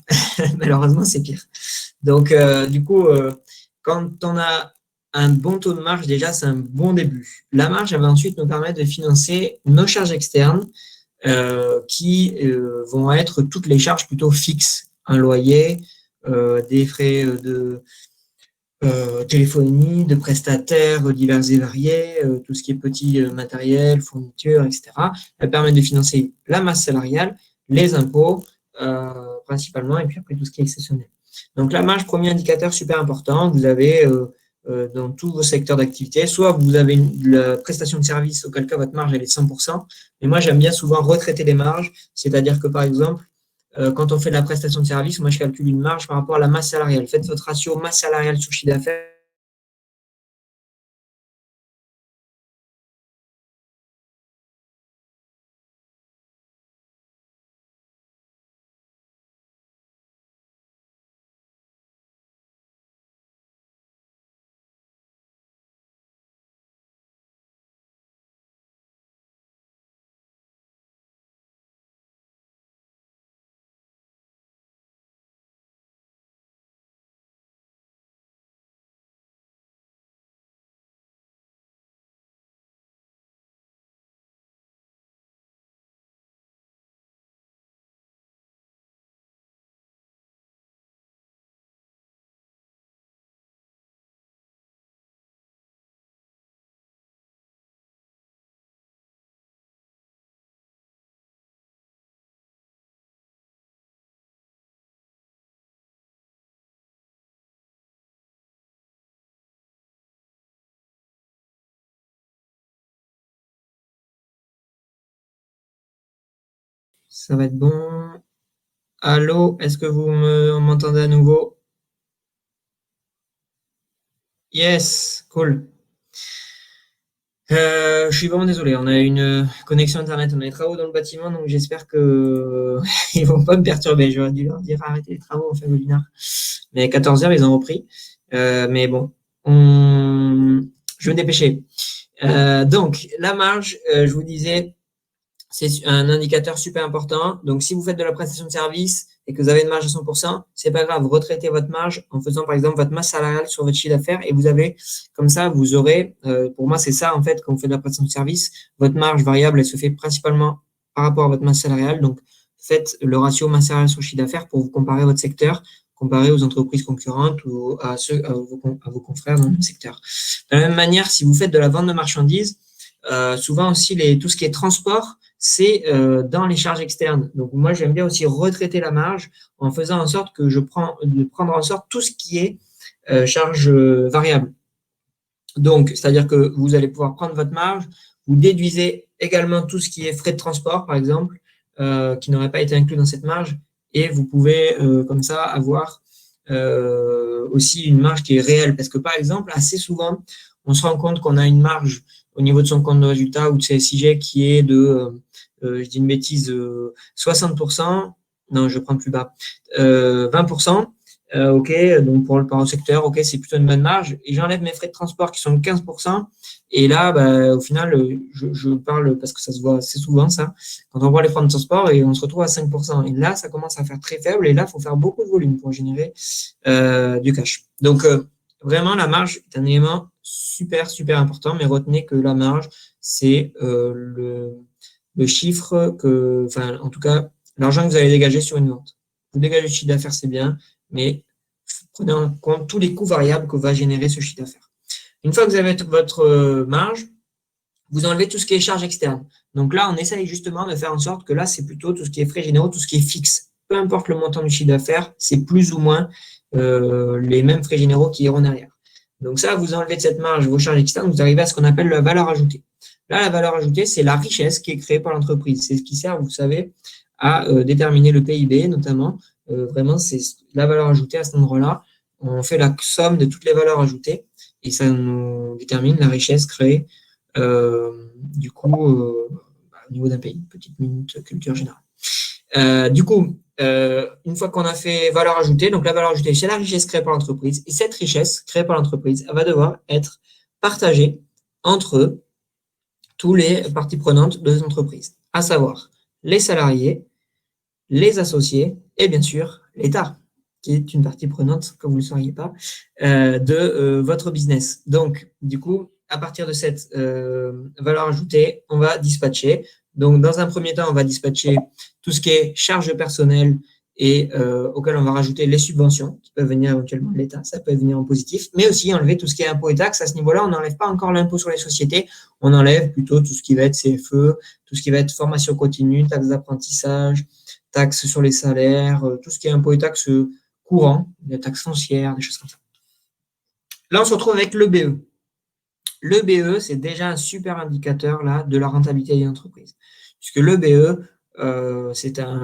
Speaker 1: malheureusement, c'est pire. Donc, du coup, quand on a un bon taux de marge, déjà, c'est un bon début. La marge, elle va ensuite nous permettre de financer nos charges externes qui vont être toutes les charges plutôt fixes. Un loyer, des frais de téléphonie, de prestataires divers et variés, tout ce qui est petit matériel, fourniture, etc. Elle permet de financer la masse salariale, les impôts principalement, et puis après tout ce qui est exceptionnel. Donc la marge, premier indicateur super important, vous avez dans tous vos secteurs d'activité, soit vous avez la prestation de service, auquel cas votre marge elle est 100%, mais moi j'aime bien souvent retraiter les marges, c'est-à-dire que par exemple, quand on fait de la prestation de service, moi je calcule une marge par rapport à la masse salariale. Faites votre ratio masse salariale sur chiffre d'affaires. Ça va être bon. Allô, est-ce que vous m'entendez à nouveau? Yes, cool. Je suis vraiment désolé, on a une connexion Internet, on a des travaux dans le bâtiment, donc j'espère que ils vont pas me perturber. J'aurais dû leur dire arrêtez les travaux, on fait le webinaire. Mais à 14h, ils ont repris. Mais bon, je vais me dépêcher. Donc, la marge, je vous disais, c'est un indicateur super important. Donc, si vous faites de la prestation de service et que vous avez une marge à 100%, c'est pas grave, retraitez votre marge en faisant par exemple votre masse salariale sur votre chiffre d'affaires et vous avez, comme ça, vous aurez, pour moi, c'est ça en fait, quand vous faites de la prestation de service, votre marge variable, elle se fait principalement par rapport à votre masse salariale. Donc, faites le ratio masse salariale sur chiffre d'affaires pour vous comparer à votre secteur, comparer aux entreprises concurrentes ou à vos confrères dans le même secteur. De la même manière, si vous faites de la vente de marchandises, souvent aussi tout ce qui est transport, c'est dans les charges externes. Donc moi, j'aime bien aussi retraiter la marge en faisant en sorte que de prendre en sorte tout ce qui est charge variable. Donc, c'est-à-dire que vous allez pouvoir prendre votre marge, vous déduisez également tout ce qui est frais de transport, par exemple, qui n'aurait pas été inclus dans cette marge, et vous pouvez comme ça avoir aussi une marge qui est réelle. Parce que par exemple, assez souvent, on se rend compte qu'on a une marge au niveau de son compte de résultat ou de ses SIG qui est de, je dis une bêtise, 60%, non, je prends plus bas, 20%, ok, donc pour le secteur, ok, c'est plutôt une bonne marge, et j'enlève mes frais de transport qui sont de 15%, et là, au final, je parle parce que ça se voit assez souvent, ça, quand on voit les frais de transport et on se retrouve à 5%, et là, ça commence à faire très faible, et là, il faut faire beaucoup de volume pour générer du cash. Donc, vraiment, la marge est un élément super, super important, mais retenez que la marge, c'est le chiffre que, enfin, en tout cas, l'argent que vous allez dégager sur une vente. Vous dégagez le chiffre d'affaires, c'est bien, mais prenez en compte tous les coûts variables que va générer ce chiffre d'affaires. Une fois que vous avez votre marge, vous enlevez tout ce qui est charges externes. Donc là, on essaye justement de faire en sorte que là, c'est plutôt tout ce qui est frais généraux, tout ce qui est fixe. Peu importe le montant du chiffre d'affaires, c'est plus ou moins les mêmes frais généraux qui iront derrière. Donc ça, vous enlevez de cette marge vos charges externes, vous arrivez à ce qu'on appelle la valeur ajoutée. Là, la valeur ajoutée, c'est la richesse qui est créée par l'entreprise. C'est ce qui sert, vous savez, à déterminer le PIB, notamment. Vraiment, c'est la valeur ajoutée à cet endroit-là. On fait la somme de toutes les valeurs ajoutées et ça nous détermine la richesse créée du coup au niveau d'un pays. Petite minute culture générale. Du coup, une fois qu'on a fait valeur ajoutée, donc la valeur ajoutée, c'est la richesse créée par l'entreprise. Et cette richesse créée par l'entreprise, elle va devoir être partagée entre tous les parties prenantes de l'entreprise, à savoir les salariés, les associés et bien sûr l'État, qui est une partie prenante, comme vous ne le sauriez pas, de votre business. Donc, du coup, à partir de cette valeur ajoutée, on va dispatcher. Donc, dans un premier temps, on va dispatcher tout ce qui est charges personnelles et auquel on va rajouter les subventions qui peuvent venir éventuellement de l'État, ça peut venir en positif, mais aussi enlever tout ce qui est impôts et taxes. À ce niveau-là, on n'enlève pas encore l'impôt sur les sociétés, on enlève plutôt tout ce qui va être CFE, tout ce qui va être formation continue, taxes d'apprentissage, taxes sur les salaires, tout ce qui est impôts et taxes courants, des taxes foncières, des choses comme ça. Là, on se retrouve avec le BE. Le BE, c'est déjà un super indicateur là, de la rentabilité d'une entreprise. Puisque le BE,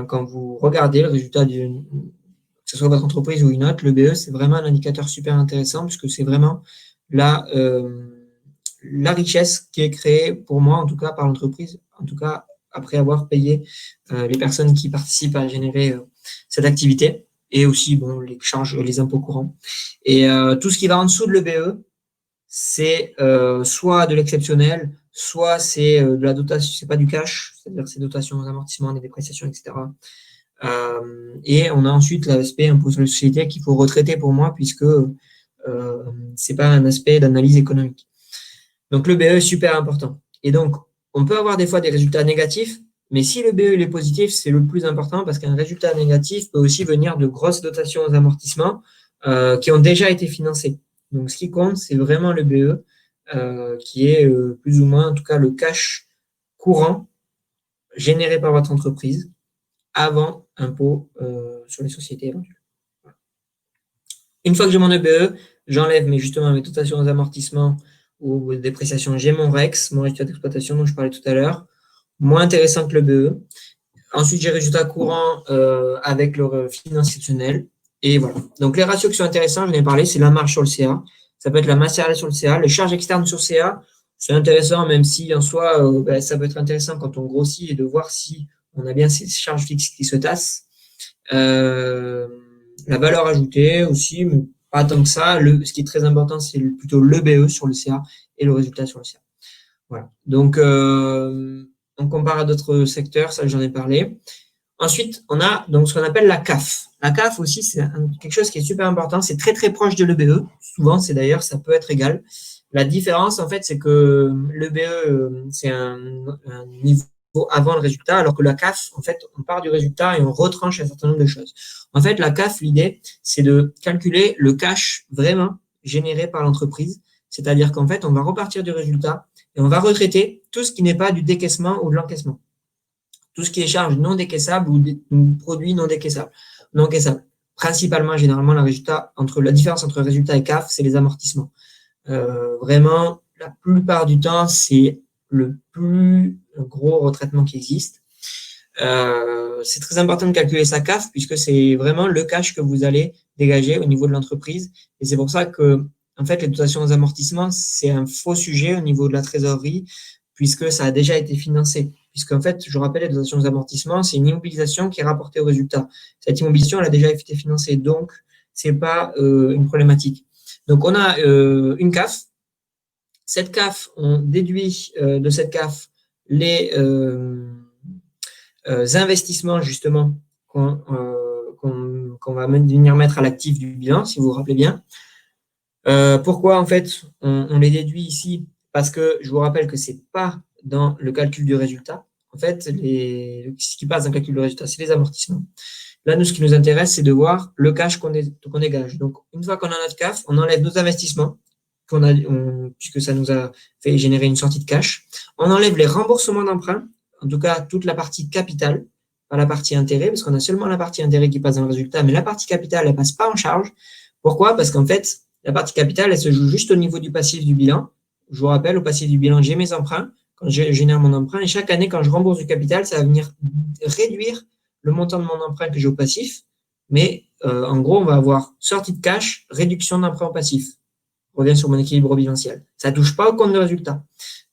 Speaker 1: quand vous regardez le résultat que ce soit votre entreprise ou une autre, le BE, c'est vraiment un indicateur super intéressant puisque c'est vraiment la richesse qui est créée, pour moi, en tout cas, par l'entreprise, en tout cas, après avoir payé les personnes qui participent à générer cette activité et aussi bon, les charges, les impôts courants. Et tout ce qui va en dessous de le BE, c'est soit de l'exceptionnel, soit c'est de la dotation, c'est pas du cash, c'est-à-dire c'est dotations, amortissements, des dépréciations, etc. Et on a ensuite l'aspect impôt sur les sociétés qu'il faut retraiter pour moi puisque c'est pas un aspect d'analyse économique. Donc le BE est super important. Et donc on peut avoir des fois des résultats négatifs, mais si le BE il est positif, c'est le plus important parce qu'un résultat négatif peut aussi venir de grosses dotations aux amortissements qui ont déjà été financées. Donc, ce qui compte, c'est vraiment le BE, qui est plus ou moins, en tout cas, le cash courant généré par votre entreprise avant impôt sur les sociétés éventuelles. Voilà. Une fois que j'ai mon EBE, j'enlève justement mes dotations aux amortissements ou dépréciations. J'ai mon REX, mon résultat d'exploitation dont je parlais tout à l'heure, moins intéressant que le BE. Ensuite, j'ai résultat courant avec le financier exceptionnel. Et voilà. Donc, les ratios qui sont intéressants, je n'ai parlé, c'est la marge sur le CA. Ça peut être la masse salariale sur le CA. Les charges externes sur le CA, c'est intéressant, même si en soi, ça peut être intéressant quand on grossit et de voir si on a bien ces charges fixes qui se tassent. La valeur ajoutée aussi, mais pas tant que ça. Ce qui est très important, c'est plutôt le BE sur le CA et le résultat sur le CA. Voilà. Donc, on compare à d'autres secteurs, ça j'en ai parlé. Ensuite, on a donc ce qu'on appelle la CAF. La CAF aussi, c'est quelque chose qui est super important. C'est très très proche de l'EBE. Souvent, c'est d'ailleurs, ça peut être égal. La différence, en fait, c'est que l'EBE, c'est un niveau avant le résultat, alors que la CAF, en fait, on part du résultat et on retranche un certain nombre de choses. En fait, la CAF, l'idée, c'est de calculer le cash vraiment généré par l'entreprise. C'est-à-dire qu'en fait, on va repartir du résultat et on va retraiter tout ce qui n'est pas du décaissement ou de l'encaissement. Tout ce qui est charges non décaissables ou produits non décaissables. Non caissables. Principalement, généralement, la différence entre résultat et CAF, c'est les amortissements. Vraiment, la plupart du temps, c'est le plus gros retraitement qui existe. C'est très important de calculer sa CAF puisque c'est vraiment le cash que vous allez dégager au niveau de l'entreprise. Et c'est pour ça que en fait, les dotations aux amortissements, c'est un faux sujet au niveau de la trésorerie, puisque ça a déjà été financé. Puisqu'en fait, je rappelle, les dotations aux amortissements, c'est une immobilisation qui est rapportée au résultat. Cette immobilisation, elle a déjà été financée, donc c'est pas une problématique. Donc, on a une CAF. Cette CAF, on déduit de cette CAF les investissements, justement, qu'on va venir mettre à l'actif du bilan, si vous vous rappelez bien. Pourquoi, en fait, on les déduit ici? Parce que je vous rappelle que ce n'est pas dans le calcul du résultat. En fait, ce qui passe dans le calcul du résultat, c'est les amortissements. Là, nous, ce qui nous intéresse, c'est de voir le cash qu'on dégage. Donc, une fois qu'on a notre CAF, on enlève nos investissements, puisque ça nous a fait générer une sortie de cash. On enlève les remboursements d'emprunt, en tout cas toute la partie capitale, pas la partie intérêt, parce qu'on a seulement la partie intérêt qui passe dans le résultat, mais la partie capitale, elle ne passe pas en charge. Pourquoi? Parce qu'en fait, la partie capitale, elle se joue juste au niveau du passif du bilan. Je vous rappelle, au passif du bilan, j'ai mes emprunts, quand je génère mon emprunt, et chaque année, quand je rembourse du capital, ça va venir réduire le montant de mon emprunt que j'ai au passif. Mais en gros, on va avoir sortie de cash, réduction d'emprunt au passif. Je reviens sur mon équilibre bilanciel. Ça ne touche pas au compte de résultat.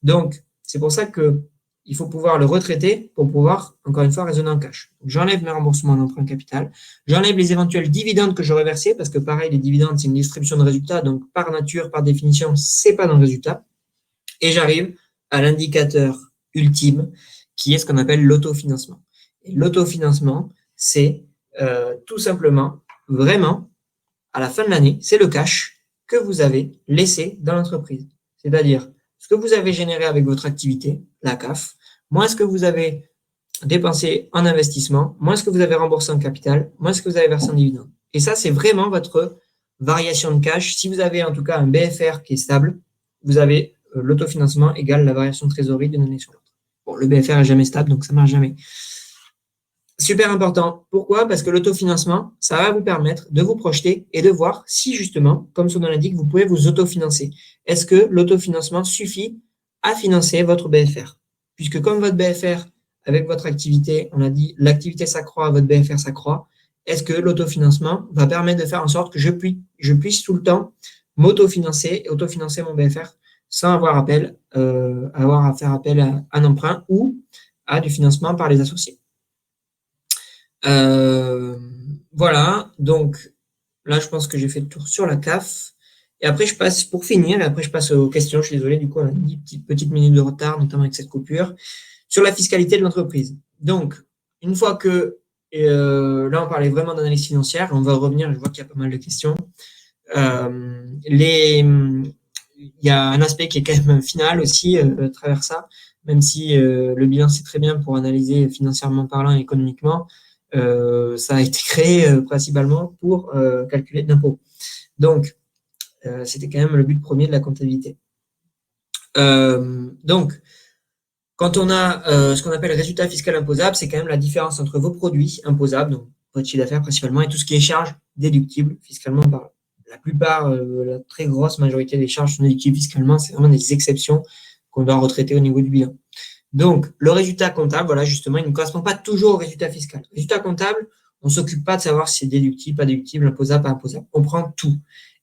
Speaker 1: Donc, c'est pour ça qu'il faut pouvoir le retraiter pour pouvoir, encore une fois, raisonner en cash. J'enlève mes remboursements d'emprunt capital. J'enlève les éventuels dividendes que j'aurais versés, parce que pareil, les dividendes, c'est une distribution de résultats, donc par nature, par définition, ce n'est pas dans le résultat. Et j'arrive à l'indicateur ultime, qui est ce qu'on appelle l'autofinancement. Et l'autofinancement, c'est tout simplement, vraiment, à la fin de l'année, c'est le cash que vous avez laissé dans l'entreprise. C'est-à-dire ce que vous avez généré avec votre activité, la CAF, moins ce que vous avez dépensé en investissement, moins ce que vous avez remboursé en capital, moins ce que vous avez versé en dividende. Et ça, c'est vraiment votre variation de cash. Si vous avez en tout cas un BFR qui est stable, vous avez l'autofinancement égale la variation de trésorerie d'une année sur l'autre. Bon, le BFR est jamais stable, donc ça ne marche jamais. Super important. Pourquoi? Parce que l'autofinancement, ça va vous permettre de vous projeter et de voir si justement, comme son nom l'indique, vous pouvez vous autofinancer. Est-ce que l'autofinancement suffit à financer votre BFR? Puisque comme votre BFR, avec votre activité, on a dit l'activité s'accroît, votre BFR s'accroît, est-ce que l'autofinancement va permettre de faire en sorte que je puisse tout le temps m'autofinancer et autofinancer mon BFR sans avoir à faire appel à un emprunt ou à du financement par les associés? Voilà, donc là, je pense que j'ai fait le tour sur la CAF. Et après, je passe, pour finir, et après, je passe aux questions. Je suis désolé, du coup, on a 10 petites minutes de retard, notamment avec cette coupure, sur la fiscalité de l'entreprise. Donc, une fois que, là, on parlait vraiment d'analyse financière, on va revenir, je vois qu'il y a pas mal de questions. Il y a un aspect qui est quand même final aussi à travers ça, même si le bilan, c'est très bien pour analyser financièrement parlant et économiquement. Ça a été créé principalement pour calculer l'impôt. Donc, c'était quand même le but premier de la comptabilité. Donc, quand on a ce qu'on appelle résultat fiscal imposable, c'est quand même la différence entre vos produits imposables, donc votre chiffre d'affaires principalement, et tout ce qui est charges déductibles fiscalement parlant. La plupart, la très grosse majorité des charges sont déductibles fiscalement, c'est vraiment des exceptions qu'on doit retraiter au niveau du bilan. Donc, le résultat comptable, voilà, justement, il ne correspond pas toujours au résultat fiscal. Le résultat comptable, on ne s'occupe pas de savoir si c'est déductible, pas déductible, imposable, pas imposable. On prend tout.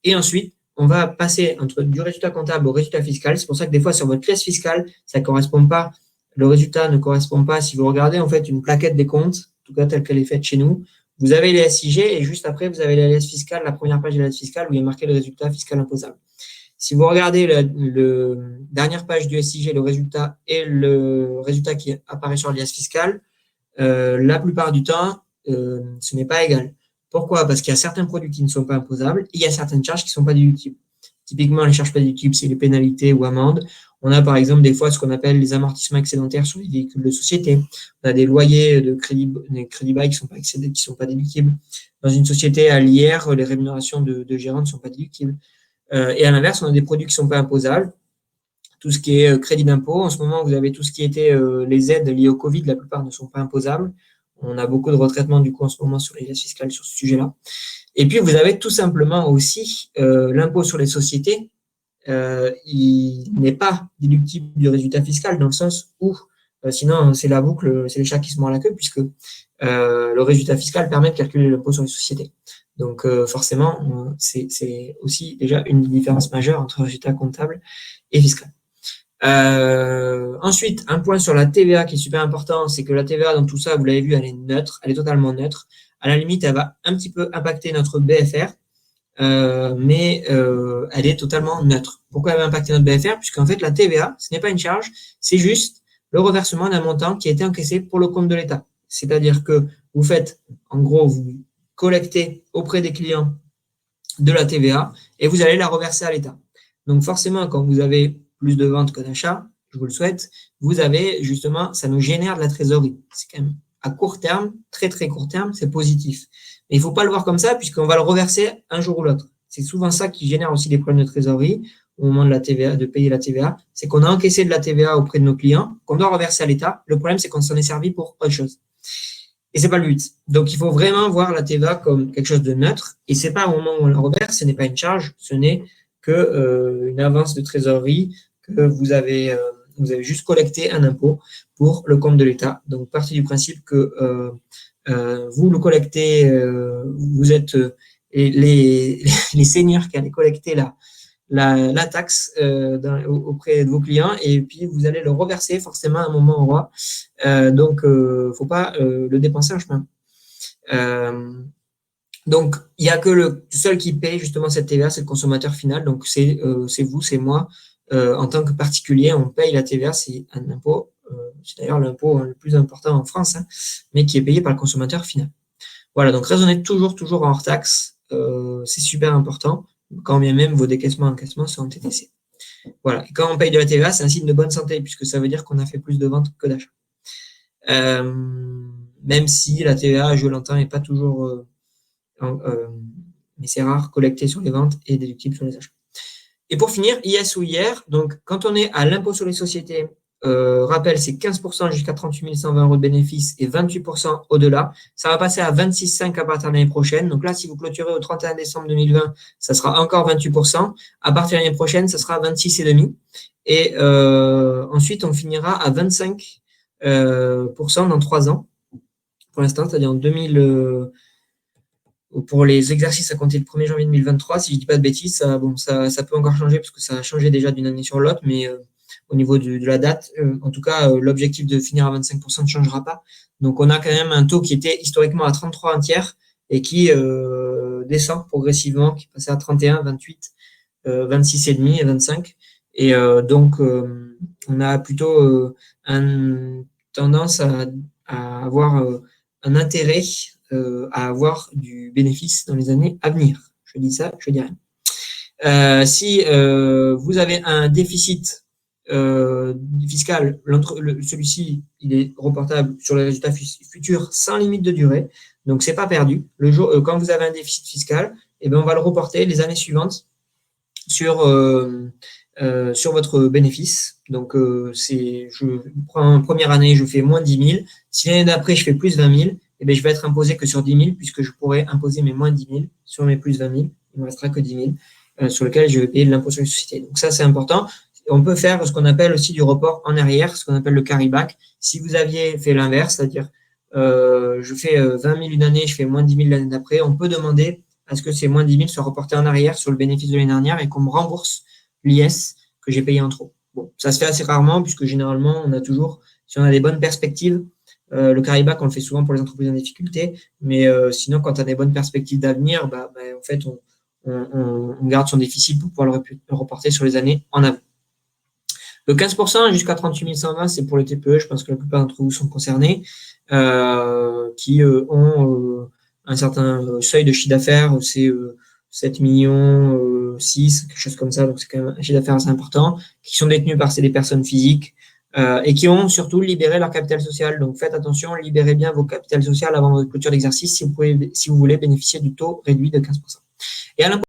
Speaker 1: Et ensuite, on va passer du résultat comptable au résultat fiscal. C'est pour ça que des fois, sur votre pièce fiscale, ça ne correspond pas. Le résultat ne correspond pas. Si vous regardez, en fait, une plaquette des comptes, en tout cas telle qu'elle est faite chez nous, vous avez les SIG et juste après, vous avez la LS fiscale, la première page de la LS fiscale où il y a marqué le résultat fiscal imposable. Si vous regardez la dernière page du SIG, le résultat et le résultat qui apparaît sur l'IAS fiscal, la plupart du temps, ce n'est pas égal. Pourquoi? Parce qu'il y a certains produits qui ne sont pas imposables et il y a certaines charges qui ne sont pas déductibles. Typiquement, les charges pas déductibles, c'est les pénalités ou amendes. On a par exemple des fois ce qu'on appelle les amortissements excédentaires sur les véhicules de société. On a des loyers de crédit bail qui ne sont pas déductibles. Dans une société à l'IR, les rémunérations de gérants ne sont pas déductibles. Et à l'inverse, on a des produits qui ne sont pas imposables. Tout ce qui est crédit d'impôt. En ce moment, vous avez tout ce qui était les aides liées au Covid. La plupart ne sont pas imposables. On a beaucoup de retraitements du coup en ce moment sur les liasses fiscales sur ce sujet-là. Et puis, vous avez tout simplement aussi l'impôt sur les sociétés. Il n'est pas déductible du résultat fiscal dans le sens où, sinon, c'est la boucle, c'est le chat qui se mord la queue puisque le résultat fiscal permet de calculer l'impôt sur les sociétés. Donc, forcément, c'est aussi déjà une différence majeure entre résultat comptable et fiscal. Ensuite, un point sur la TVA qui est super important, c'est que la TVA dans tout ça, vous l'avez vu, elle est neutre, elle est totalement neutre. À la limite, elle va un petit peu impacter notre BFR, mais elle est totalement neutre. Pourquoi elle va impacter notre BFR? Puisqu'en fait, la TVA, ce n'est pas une charge, c'est juste le reversement d'un montant qui a été encaissé pour le compte de l'État. C'est-à-dire que vous faites, en gros, vous collectez auprès des clients de la TVA et vous allez la reverser à l'État. Donc forcément, quand vous avez plus de ventes que d'achats, je vous le souhaite, vous avez justement, ça nous génère de la trésorerie. C'est quand même à court terme, très très court terme, c'est positif. Mais il ne faut pas le voir comme ça puisqu'on va le reverser un jour ou l'autre. C'est souvent ça qui génère aussi des problèmes de trésorerie au moment de la TVA, de payer la TVA, c'est qu'on a encaissé de la TVA auprès de nos clients, qu'on doit reverser à l'État. Le problème, c'est qu'on s'en est servi pour autre chose. Et c'est pas le but. Donc, il faut vraiment voir la TVA comme quelque chose de neutre. Et c'est pas au moment où on la reverse, ce n'est pas une charge, ce n'est que une avance de trésorerie que vous avez juste collecté un impôt pour le compte de l'État. Donc, partez du principe que vous le collectez, vous êtes les, les seigneurs qui allaient collecter la taxe auprès de vos clients et puis vous allez le reverser forcément à un moment au roi. Donc, faut pas le dépenser en chemin. Donc, il n'y a que le seul qui paye justement cette TVA, c'est le consommateur final. Donc, c'est vous, c'est moi. En tant que particulier, on paye la TVA, c'est un impôt. C'est d'ailleurs l'impôt le plus important en France, hein, mais qui est payé par le consommateur final. Voilà, donc raisonnez toujours en hors taxe. C'est super important, quand bien même vos décaissements et encaissements sont en TTC. Voilà, et quand on paye de la TVA, c'est un signe de bonne santé, puisque ça veut dire qu'on a fait plus de ventes que d'achats. Même si la TVA, je l'entends, n'est pas toujours, mais c'est rare, collectée sur les ventes et déductible sur les achats. Et pour finir, IS ou IR, donc quand on est à l'impôt sur les sociétés, rappel, c'est 15% jusqu'à 38 120 euros de bénéfices et 28% au-delà. Ça va passer à 26,5 à partir de l'année prochaine. Donc là, si vous clôturez au 31 décembre 2020, ça sera encore 28%. À partir de l'année prochaine, ça sera 26,5. Et ensuite, on finira à 25% dans 3 ans. Pour l'instant, c'est-à-dire en 2000, pour les exercices à compter le 1er janvier 2023, si je ne dis pas de bêtises, ça peut encore changer parce que ça a changé déjà d'une année sur l'autre, mais au niveau de la date, en tout cas, l'objectif de finir à 25% ne changera pas. Donc, on a quand même un taux qui était historiquement à 33 un tiers et qui descend progressivement, qui passait à 31, 28, 26,5 et 25. Et donc, on a plutôt une tendance à avoir un intérêt à avoir du bénéfice dans les années à venir. Je dis ça, je dis rien. Si vous avez un déficit fiscal, celui-ci, il est reportable sur les résultats futurs sans limite de durée. Donc, c'est pas perdu. Quand vous avez un déficit fiscal, eh bien, on va le reporter les années suivantes sur votre bénéfice. Donc, je prends première année, je fais moins 10 000. Si l'année d'après, je fais plus 20 000, eh bien, je vais être imposé que sur 10 000, puisque je pourrais imposer mes moins 10 000 sur mes plus 20 000. Il ne me restera que 10 000, sur lequel je vais payer de l'impôt sur les sociétés. Donc, ça, c'est important. On peut faire ce qu'on appelle aussi du report en arrière, ce qu'on appelle le carryback. Si vous aviez fait l'inverse, c'est-à-dire je fais 20 000 une année, je fais moins 10 000 l'année d'après, on peut demander à ce que ces moins 10 000 soient reportés en arrière sur le bénéfice de l'année dernière et qu'on me rembourse l'IS que j'ai payé en trop. Bon, ça se fait assez rarement puisque généralement, on a toujours, si on a des bonnes perspectives, le carryback, on le fait souvent pour les entreprises en difficulté, mais sinon, quand on a des bonnes perspectives d'avenir, en fait, on garde son déficit pour pouvoir le reporter sur les années en avant. Le 15% jusqu'à 38 120, c'est pour les TPE, je pense que la plupart d'entre vous sont concernés, qui ont un certain seuil de chiffre d'affaires, c'est 7 millions, 6, quelque chose comme ça, donc c'est quand même un chiffre d'affaires assez important, qui sont détenus par des personnes physiques et qui ont surtout libéré leur capital social. Donc faites attention, libérez bien vos capitals sociaux avant votre clôture d'exercice si vous voulez bénéficier du taux réduit de 15%. Et à l'impôt.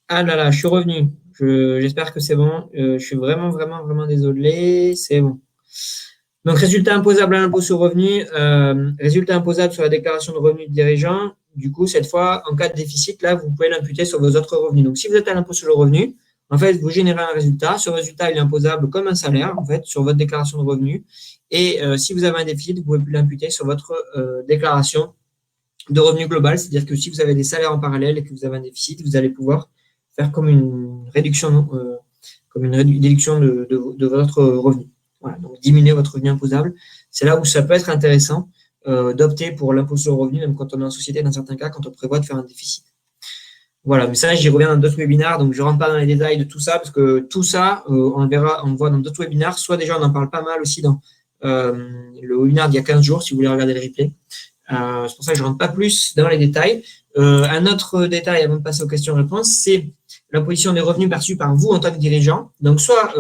Speaker 1: Ah là là, je suis revenu. J'espère que c'est bon. Je suis vraiment désolé. C'est bon. Donc, résultat imposable à l'impôt sur le revenu, résultat imposable sur la déclaration de revenus de dirigeant. Du coup, cette fois, en cas de déficit, là, vous pouvez l'imputer sur vos autres revenus. Donc, si vous êtes à l'impôt sur le revenu, en fait, vous générez un résultat. Ce résultat, il est imposable comme un salaire, en fait, sur votre déclaration de revenus. Et si vous avez un déficit, vous pouvez l'imputer sur votre déclaration de revenus global. C'est-à-dire que si vous avez des salaires en parallèle et que vous avez un déficit, vous allez pouvoir faire comme une réduction, déduction de votre revenu. Voilà, donc diminuer votre revenu imposable. C'est là où ça peut être intéressant d'opter pour l'impôt sur le revenu, même quand on est en société, dans certains cas, quand on prévoit de faire un déficit. Voilà, mais ça, j'y reviens dans d'autres webinaires, donc je ne rentre pas dans les détails de tout ça, parce que tout ça, on le voit dans d'autres webinaires. Soit déjà, on en parle pas mal aussi dans le webinaire d'il y a 15 jours, si vous voulez regarder le replay. C'est pour ça que je ne rentre pas plus dans les détails. Un autre détail avant de passer aux questions-réponses, c'est l'imposition des revenus perçus par vous en tant que dirigeant. Donc, soit,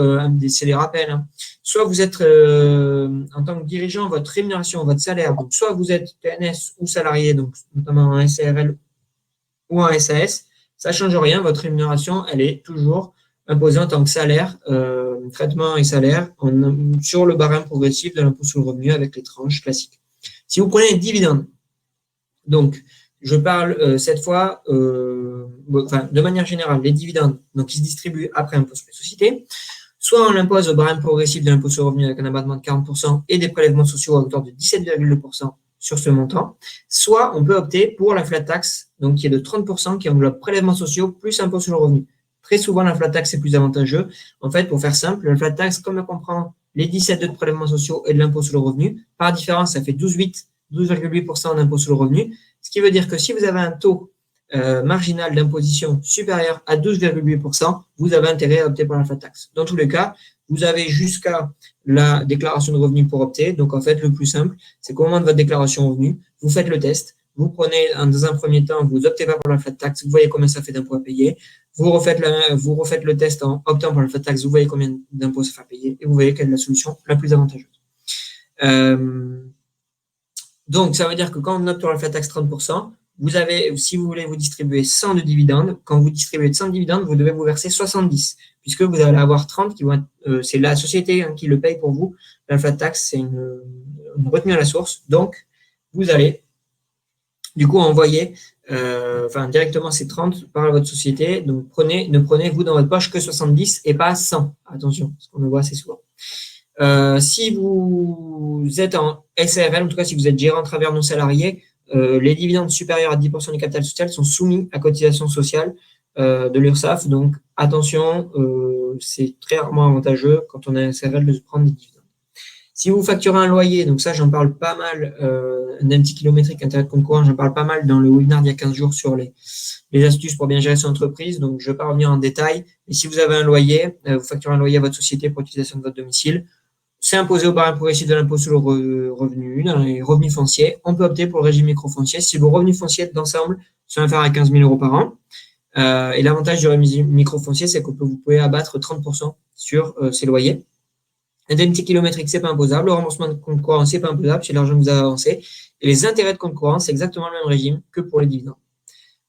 Speaker 1: c'est les rappels, hein, soit vous êtes en tant que dirigeant, votre rémunération, votre salaire, donc soit vous êtes TNS ou salarié, donc notamment en SARL ou en SAS, ça ne change rien, votre rémunération, elle est toujours imposée en tant que salaire, traitement et salaire, sur le barème progressif de l'impôt sur le revenu avec les tranches classiques. Si vous prenez les dividendes, donc je parle cette fois, de manière générale, les dividendes, donc qui se distribuent après impôt sur les sociétés, soit on l'impose au barème progressif de l'impôt sur le revenu avec un abattement de 40% et des prélèvements sociaux à hauteur de 17,2% sur ce montant, soit on peut opter pour la flat tax, donc qui est de 30%, qui englobe prélèvements sociaux plus impôt sur le revenu. Très souvent, la flat tax est plus avantageux. En fait, pour faire simple, la flat tax, comme elle comprend les 17,2 de prélèvements sociaux et de l'impôt sur le revenu, par différence, ça fait 12,8% d'impôt sur le revenu, ce qui veut dire que si vous avez un taux marginal d'imposition supérieur à 12,8%, vous avez intérêt à opter pour la flat tax. Dans tous les cas, vous avez jusqu'à la déclaration de revenus pour opter. Donc, en fait, le plus simple, c'est qu'au moment de votre déclaration de revenus, vous faites le test. Vous prenez, dans un premier temps, vous optez pas pour la flat tax, vous voyez combien ça fait d'impôts à payer. Vous refaites le test en optant pour la flat tax, vous voyez combien d'impôts ça fait payer et vous voyez quelle est la solution la plus avantageuse. Donc, ça veut dire que quand on opte pour la flat tax 30%, vous avez, si vous voulez vous distribuer 100 de dividendes, quand vous distribuez 100 de dividendes, vous devez vous verser 70, puisque vous allez avoir 30 qui vont être, c'est la société qui le paye pour vous. La flat tax, c'est une retenue à la source. Donc, vous allez, du coup, envoyer, directement ces 30 par votre société. Donc, ne prenez, vous, dans votre poche que 70 et pas 100. Attention, parce qu'on le voit assez souvent. Si vous êtes en SARL, en tout cas, si vous êtes gérant à travers non salariés, les dividendes supérieurs à 10% du capital social sont soumis à cotisation sociale de l'URSSAF. Donc, attention, c'est très rarement avantageux quand on a un SARL de se prendre des dividendes. Si vous facturez un loyer, donc ça, j'en parle pas mal, d'un petit kilométrique, intérêt de compte courant, j'en parle pas mal dans le webinaire d'il y a 15 jours sur les astuces pour bien gérer son entreprise. Donc, je ne vais pas revenir en détail. Mais si vous avez un loyer, vous facturez un loyer à votre société pour l'utilisation de votre domicile, c'est imposé au barème progressif de l'impôt sur le revenu, dans les revenus fonciers. On peut opter pour le régime microfoncier si vos revenus fonciers d'ensemble sont inférieurs à 15 000 € par an. Et l'avantage du régime microfoncier, c'est que vous pouvez abattre 30% sur ces loyers. L'indemnité kilométrique, c'est pas imposable. Le remboursement de compte courant, c'est pas imposable, c'est l'argent que vous avez avancé. Et les intérêts de compte courant, c'est exactement le même régime que pour les dividendes.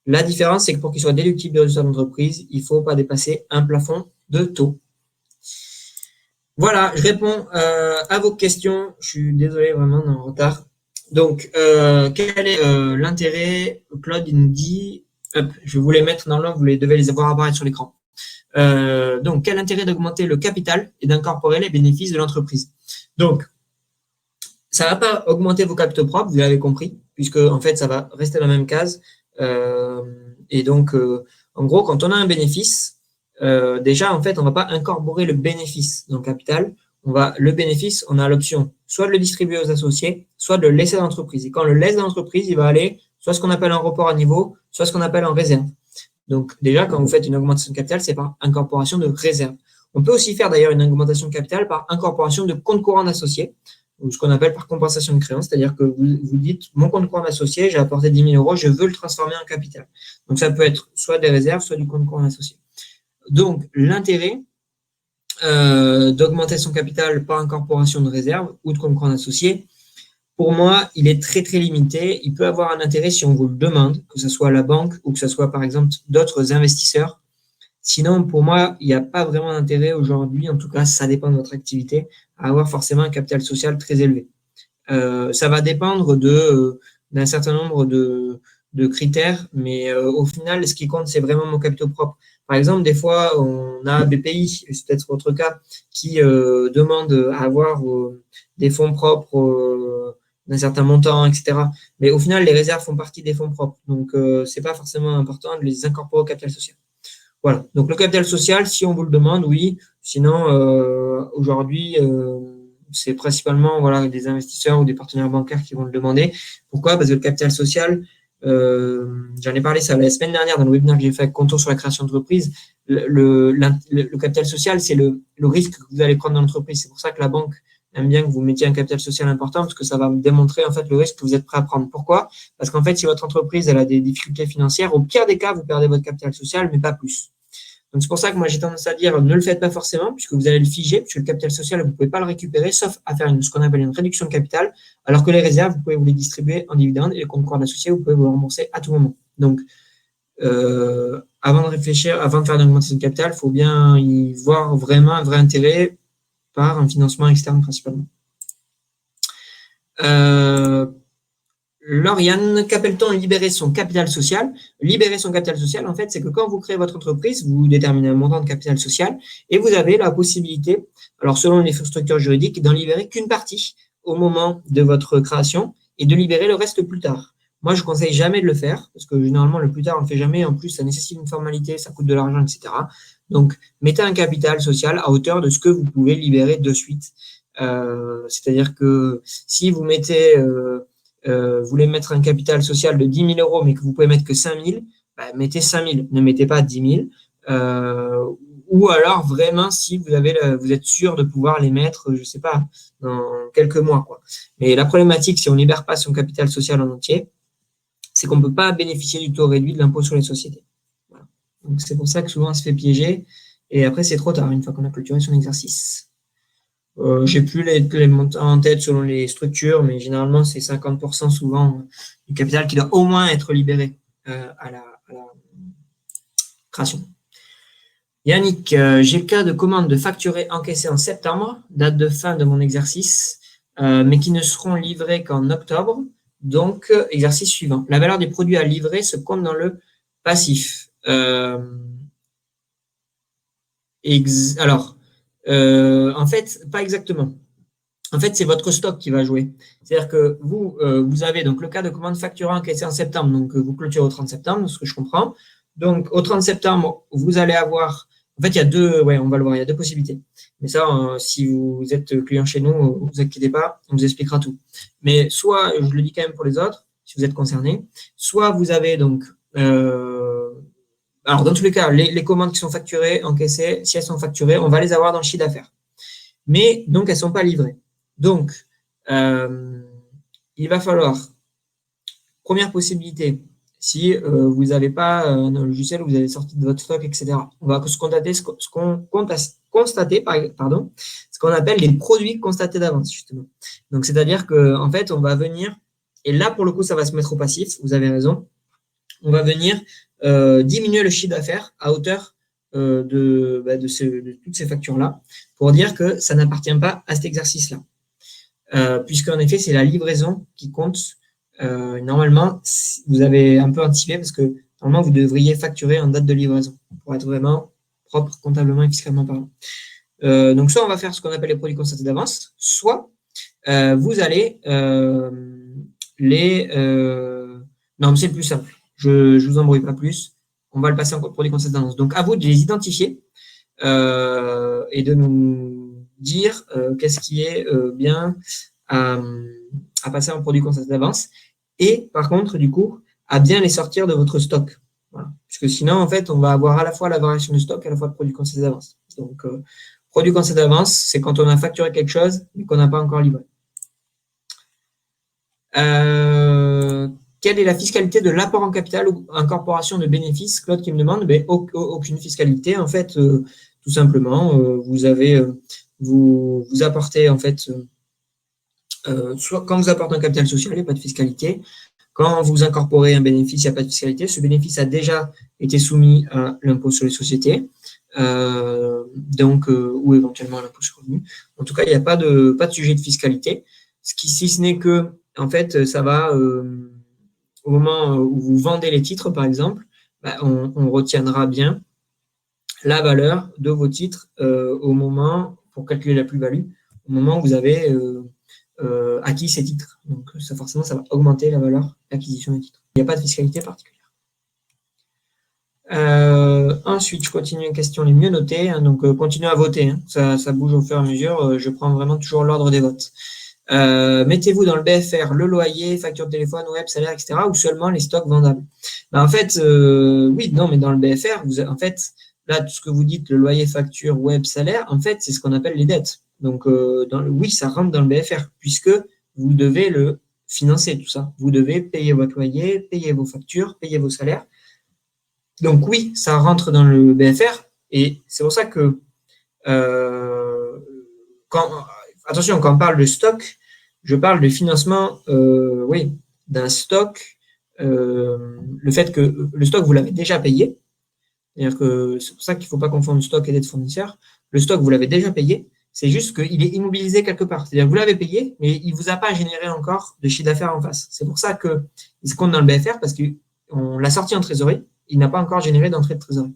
Speaker 1: La différence, c'est que pour qu'ils soient déductibles de résultat d'entreprise, il ne faut pas dépasser un plafond de taux. Voilà, je réponds à vos questions. Je suis désolé, vraiment, on est en retard. Donc, quel est l'intérêt? Claude, il nous dit, hop, je vais vous les mettre dans l'ordre, vous devez les avoir apparaître sur l'écran. Donc, quel intérêt d'augmenter le capital et d'incorporer les bénéfices de l'entreprise? Donc, ça ne va pas augmenter vos capitaux propres, vous l'avez compris, puisque en fait, ça va rester dans la même case. Et donc, en gros, quand on a un bénéfice, déjà, en fait, on ne va pas incorporer le bénéfice dans le capital. Le bénéfice, on a l'option soit de le distribuer aux associés, soit de le laisser dans l'entreprise. Et quand on le laisse dans l'entreprise, il va aller soit ce qu'on appelle en report à niveau, soit ce qu'on appelle en réserve. Donc, déjà, quand vous faites une augmentation de capital, c'est par incorporation de réserve. On peut aussi faire d'ailleurs une augmentation de capital par incorporation de compte courant d'associés, ou ce qu'on appelle par compensation de créance, c'est-à-dire que vous dites, mon compte courant d'associé, j'ai apporté 10 000 €, je veux le transformer en capital. Donc, ça peut être soit des réserves, soit du compte courant d'associé. Donc, l'intérêt d'augmenter son capital par incorporation de réserve ou de compte courant d'associé, pour moi, il est très, très limité. Il peut avoir un intérêt si on vous le demande, que ce soit la banque ou que ce soit, par exemple, d'autres investisseurs. Sinon, pour moi, il n'y a pas vraiment d'intérêt aujourd'hui, en tout cas, ça dépend de votre activité, à avoir forcément un capital social très élevé. Ça va dépendre d'un certain nombre de critères, mais au final, ce qui compte, c'est vraiment mon capital propre. Par exemple, des fois, on a BPI, c'est peut-être votre cas, qui demande à avoir des fonds propres d'un certain montant, etc. Mais au final, les réserves font partie des fonds propres. Donc, c'est pas forcément important de les incorporer au capital social. Voilà. Donc, le capital social, si on vous le demande, oui. Sinon, aujourd'hui, c'est principalement voilà, des investisseurs ou des partenaires bancaires qui vont le demander. Pourquoi? Parce que le capital social, j'en ai parlé ça la semaine dernière dans le webinaire que j'ai fait avec Contour sur la création d'entreprise. Le capital social, c'est le risque que vous allez prendre dans l'entreprise. C'est pour ça que la banque aime bien que vous mettiez un capital social important parce que ça va démontrer en fait le risque que vous êtes prêt à prendre. Pourquoi? Parce qu'en fait, si votre entreprise elle a des difficultés financières, au pire des cas, vous perdez votre capital social, mais pas plus. Donc, c'est pour ça que moi, j'ai tendance à dire ne le faites pas forcément, puisque vous allez le figer, puisque le capital social, vous ne pouvez pas le récupérer, sauf à faire ce qu'on appelle une réduction de capital, alors que les réserves, vous pouvez vous les distribuer en dividendes et les comptes courants associés, vous pouvez vous les rembourser à tout moment. Donc, avant de réfléchir, avant de faire une augmentation de capital, il faut bien y voir vraiment un vrai intérêt par un financement externe principalement. Lauriane, qu'appelle-t-on libérer son capital social? Libérer son capital social, en fait, c'est que quand vous créez votre entreprise, vous déterminez un montant de capital social et vous avez la possibilité, alors selon les structures juridiques, d'en libérer qu'une partie au moment de votre création et de libérer le reste plus tard. Moi, je ne conseille jamais de le faire parce que généralement, le plus tard, on ne le fait jamais. En plus, ça nécessite une formalité, ça coûte de l'argent, etc. Donc, mettez un capital social à hauteur de ce que vous pouvez libérer de suite. C'est-à-dire que si vous mettez... vous voulez mettre un capital social de 10 000 euros, mais que vous pouvez mettre que 5 000, bah, mettez 5 000, ne mettez pas 10 000. Ou alors, vraiment, si vous êtes sûr de pouvoir les mettre, je ne sais pas, dans quelques mois, quoi. Mais la problématique, si on ne libère pas son capital social en entier, c'est qu'on ne peut pas bénéficier du taux réduit de l'impôt sur les sociétés. Voilà. Donc, c'est pour ça que souvent, on se fait piéger. Et après, c'est trop tard, une fois qu'on a clôturé son exercice. J'ai plus les montants en tête selon les structures, mais généralement, c'est 50% souvent du capital qui doit au moins être libéré à la création. Yannick, j'ai le cas de commandes de facturées encaissées en septembre, date de fin de mon exercice, mais qui ne seront livrées qu'en octobre, donc exercice suivant. La valeur des produits à livrer se compte dans le passif. Alors, en fait, pas exactement. En fait, c'est votre stock qui va jouer. C'est-à-dire que vous avez donc le cas de commande facturée encaissée en septembre, donc vous clôturez au 30 septembre, ce que je comprends. Donc, au 30 septembre, vous allez avoir... En fait, il y a deux... Ouais, on va le voir, il y a deux possibilités. Mais ça, si vous êtes client chez nous, ne vous inquiétez pas, on vous expliquera tout. Mais soit, je le dis quand même pour les autres, si vous êtes concernés, soit vous avez donc... alors, dans tous les cas, les commandes qui sont facturées, encaissées, si elles sont facturées, on va les avoir dans le chiffre d'affaires. Mais donc, elles ne sont pas livrées. Donc, il va falloir, première possibilité, si vous n'avez pas un logiciel où vous avez sorti de votre stock, etc., on va constater ce qu'on appelle les produits constatés d'avance, justement. Donc, c'est-à-dire qu'en fait, on va venir, et là, pour le coup, ça va se mettre au passif, vous avez raison, on va venir diminuer le chiffre d'affaires à hauteur de toutes ces factures-là pour dire que ça n'appartient pas à cet exercice-là. Puisqu'en effet, c'est la livraison qui compte. Normalement, vous avez un peu anticipé parce que normalement, vous devriez facturer en date de livraison pour être vraiment propre comptablement et fiscalement parlant. Donc, soit on va faire ce qu'on appelle les produits constatés d'avance, soit vous allez non, c'est le plus simple. Je ne vous embrouille pas plus. On va le passer en produits constatés d'avance. Donc, à vous de les identifier et de nous dire qu'est-ce qui est bien à passer en produit constaté d'avance et par contre du coup à bien les sortir de votre stock, voilà. Puisque sinon en fait on va avoir à la fois la variation de stock et à la fois le produit constaté d'avance. Donc produit constaté d'avance, c'est quand on a facturé quelque chose mais qu'on n'a pas encore livré. Quelle est la fiscalité de l'apport en capital ou incorporation de bénéfices? Claude qui me demande, mais aucune fiscalité en fait, tout simplement. Vous apportez en fait, soit quand vous apportez un capital social, il n'y a pas de fiscalité. Quand vous incorporez un bénéfice, il n'y a pas de fiscalité. Ce bénéfice a déjà été soumis à l'impôt sur les sociétés, ou éventuellement à l'impôt sur le revenu. En tout cas, il n'y a pas de sujet de fiscalité. Si ce n'est que, en fait, ça va, au moment où vous vendez les titres, par exemple, on retiendra bien la valeur de vos titres au moment, pour calculer la plus-value, au moment où vous avez acquis ces titres. Donc, forcément, ça va augmenter la valeur d'acquisition des titres. Il n'y a pas de fiscalité particulière. Ensuite, je continue les questions les mieux notées. Hein, donc, continuez à voter. Hein, ça bouge au fur et à mesure. Je prends vraiment toujours l'ordre des votes. Mettez-vous dans le BFR le loyer, facture de téléphone, web, salaire, etc. ou seulement les stocks vendables. En fait, oui, non, mais dans le BFR, en fait, là, tout ce que vous dites, le loyer, facture, web, salaire, en fait, c'est ce qu'on appelle les dettes. Donc, oui, ça rentre dans le BFR, puisque vous devez le financer, tout ça. Vous devez payer votre loyer, payer vos factures, payer vos salaires. Donc, oui, ça rentre dans le BFR, et c'est pour ça que attention, quand on parle de stock, je parle de financement d'un stock, le fait que le stock, vous l'avez déjà payé. C'est-à-dire que c'est pour ça qu'il ne faut pas confondre stock et dette fournisseur. Le stock, vous l'avez déjà payé. C'est juste qu'il est immobilisé quelque part. C'est-à-dire que vous l'avez payé, mais il ne vous a pas généré encore de chiffre d'affaires en face. C'est pour ça qu'il se compte dans le BFR parce qu'on l'a sorti en trésorerie. Il n'a pas encore généré d'entrée de trésorerie.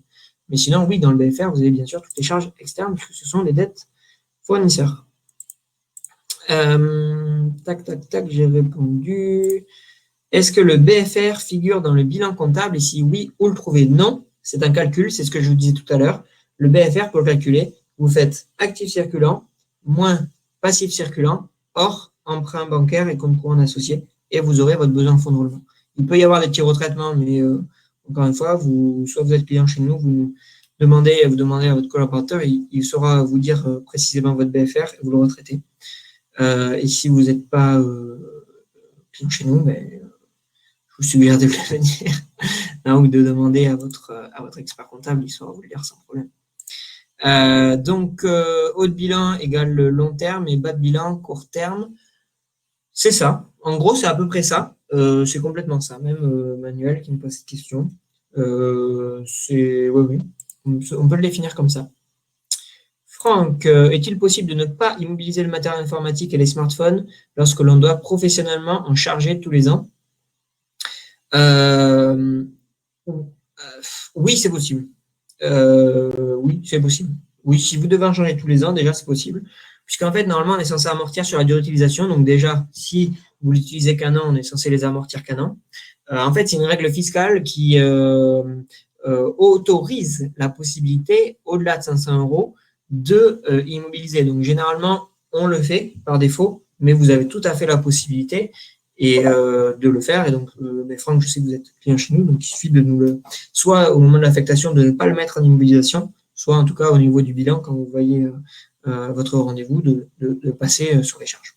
Speaker 1: Mais sinon, oui, dans le BFR, vous avez bien sûr toutes les charges externes puisque ce sont les dettes fournisseurs. J'ai répondu. Est-ce que le BFR figure dans le bilan comptable et si oui, où le trouver? Non, c'est un calcul, c'est ce que je vous disais tout à l'heure. Le BFR, pour le calculer, vous faites actif circulant moins passif circulant, hors emprunt bancaire et compte courant associé, et vous aurez votre besoin de fonds de roulement. Il peut y avoir des petits retraitements, mais encore une fois, soit vous êtes client chez nous, vous demandez à votre collaborateur, il saura vous dire précisément votre BFR et vous le retraitez. Et si vous n'êtes pas client chez nous, je vous suggère de le venir ou de demander à votre expert comptable, il saura vous le dire sans problème. Haut de bilan égale long terme et bas de bilan court terme. C'est ça. En gros, c'est à peu près ça. C'est complètement ça. Même Manuel qui me pose cette question. Oui. On peut le définir comme ça. Franck, est-il possible de ne pas immobiliser le matériel informatique et les smartphones lorsque l'on doit professionnellement en charger tous les ans? Oui, c'est possible. Oui, c'est possible. Oui, si vous devez en changer tous les ans, déjà, c'est possible. Puisqu'en fait, normalement, on est censé amortir sur la durée d'utilisation. Donc déjà, si vous l'utilisez qu'un an, on est censé les amortir qu'un an. En fait, c'est une règle fiscale qui autorise la possibilité, au-delà de 500 €, de immobiliser. Donc, généralement, on le fait par défaut, mais vous avez tout à fait la possibilité de le faire. Et donc, mais Franck, je sais que vous êtes client chez nous, donc il suffit de nous soit au moment de l'affectation, de ne pas le mettre en immobilisation, soit en tout cas au niveau du bilan, quand vous voyez votre rendez-vous, de passer sur les charges.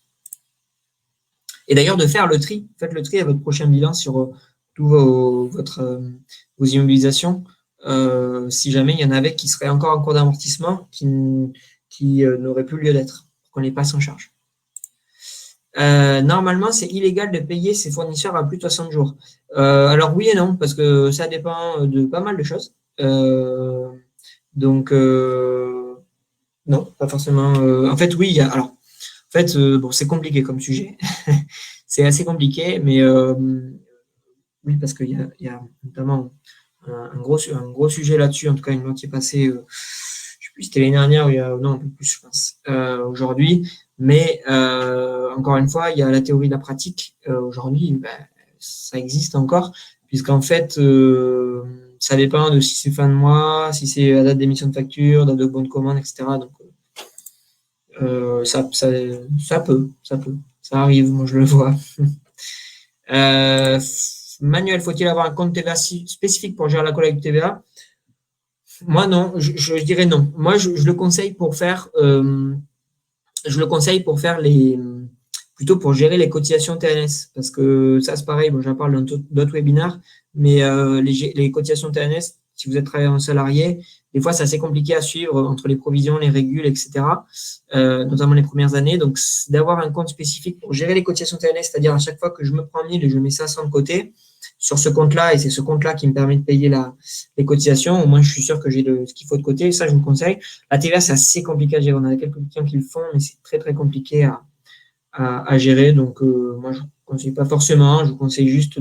Speaker 1: Et d'ailleurs, de faire le tri. Faites le tri à votre prochain bilan sur tous vos immobilisations. Si jamais il y en avait qui seraient encore en cours d'amortissement, qui n'auraient plus lieu d'être, pour qu'on les passe en charge. Normalement, c'est illégal de payer ses fournisseurs à plus de 60 jours. Alors oui et non, parce que ça dépend de pas mal de choses. Non, pas forcément. En fait, oui. C'est compliqué comme sujet. C'est assez compliqué, mais oui, parce qu'il y a notamment un gros sujet là-dessus. En tout cas, une loi qui est passée. Je ne sais plus si c'était l'année dernière ou un peu plus, je pense, aujourd'hui. Mais encore une fois, il y a la théorie de la pratique. Aujourd'hui, ça existe encore, puisqu'en fait, ça dépend de si c'est fin de mois, si c'est la date d'émission de facture, date de bon de commande, etc. Donc, ça peut. Ça arrive, moi je le vois. Manuel, faut-il avoir un compte TVA spécifique pour gérer la collecte TVA? Moi, non. Je dirais non. Moi, je le conseille pour faire... plutôt pour gérer les cotisations TNS, parce que ça c'est pareil, j'en parle dans d'autres webinaires, mais les cotisations TNS, si vous êtes travailleur salarié, des fois, c'est assez compliqué à suivre entre les provisions, les régules, etc., notamment les premières années. Donc, d'avoir un compte spécifique pour gérer les cotisations TNS, c'est-à-dire à chaque fois que je me prends 1000 et je mets 500 de côté sur ce compte-là, et c'est ce compte-là qui me permet de payer les cotisations, au moins je suis sûr que j'ai ce qu'il faut de côté, ça je vous conseille. La TVA, c'est assez compliqué à gérer. On a quelques clients qui le font, mais c'est très, très compliqué à gérer. Donc, moi, je ne vous conseille pas forcément. Je vous conseille juste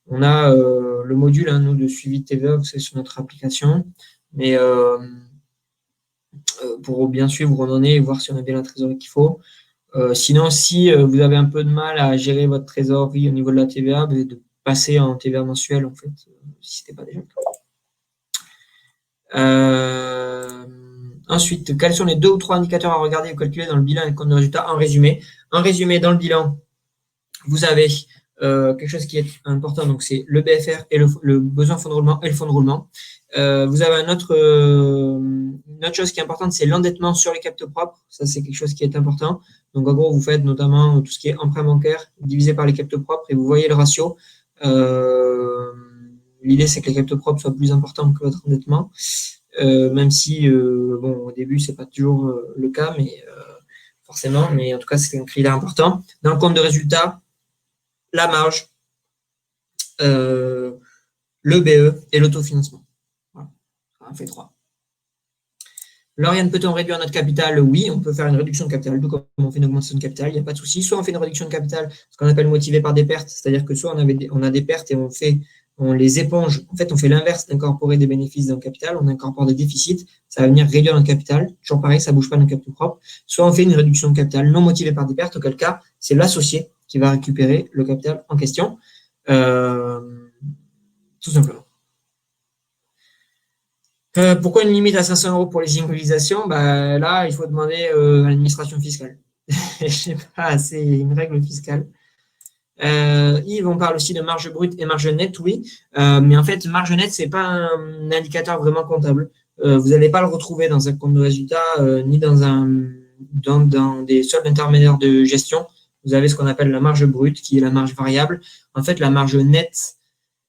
Speaker 1: on a le module, hein, nous, de suivi de TVA, c'est sur notre application. Mais pour bien suivre où on en est et voir si on a bien la trésorerie qu'il faut. Sinon, si vous avez un peu de mal à gérer votre trésorerie au niveau de la TVA, de passer en TVA mensuelle, en fait, si ce n'était pas déjà le cas. Ensuite, quels sont les 2 ou 3 indicateurs à regarder ou calculer dans le bilan et le compte de résultat en résumé? En résumé, dans le bilan, vous avez quelque chose qui est important, donc c'est le BFR et le besoin fonds de roulement et le fonds de roulement. Vous avez une autre chose qui est importante, c'est l'endettement sur les capteurs propres. Ça, c'est quelque chose qui est important. Donc, en gros, vous faites notamment tout ce qui est emprunt bancaire divisé par les capteurs propres et vous voyez le ratio. L'idée, c'est que les capteurs propres soient plus importants que votre endettement. Même si, au début, c'est pas toujours le cas, mais forcément, mais en tout cas, c'est un critère important. Dans le compte de résultat, la marge, le BE et l'autofinancement. Voilà, ça en fait 3. Lauriane, peut-on réduire notre capital? Oui, on peut faire une réduction de capital, tout comme on fait une augmentation de capital, il n'y a pas de souci. Soit on fait une réduction de capital, ce qu'on appelle motivé par des pertes, c'est-à-dire que soit on a des pertes et on les éponge. En fait, on fait l'inverse d'incorporer des bénéfices dans le capital, on incorpore des déficits, ça va venir réduire notre capital. Toujours pareil, ça ne bouge pas notre capital propre. Soit on fait une réduction de capital non motivée par des pertes, auquel cas, c'est l'associé qui va récupérer le capital en question. Tout simplement. Pourquoi une limite à 500 € pour les immobilisations? Là, il faut demander à l'administration fiscale. Je sais pas, c'est une règle fiscale. Yves, on parle aussi de marge brute et marge nette, oui. Mais en fait, marge nette, c'est pas un indicateur vraiment comptable. Vous n'allez pas le retrouver dans un compte de résultat ni dans des soldes intermédiaires de gestion. Vous avez ce qu'on appelle la marge brute, qui est la marge variable. En fait, la marge nette,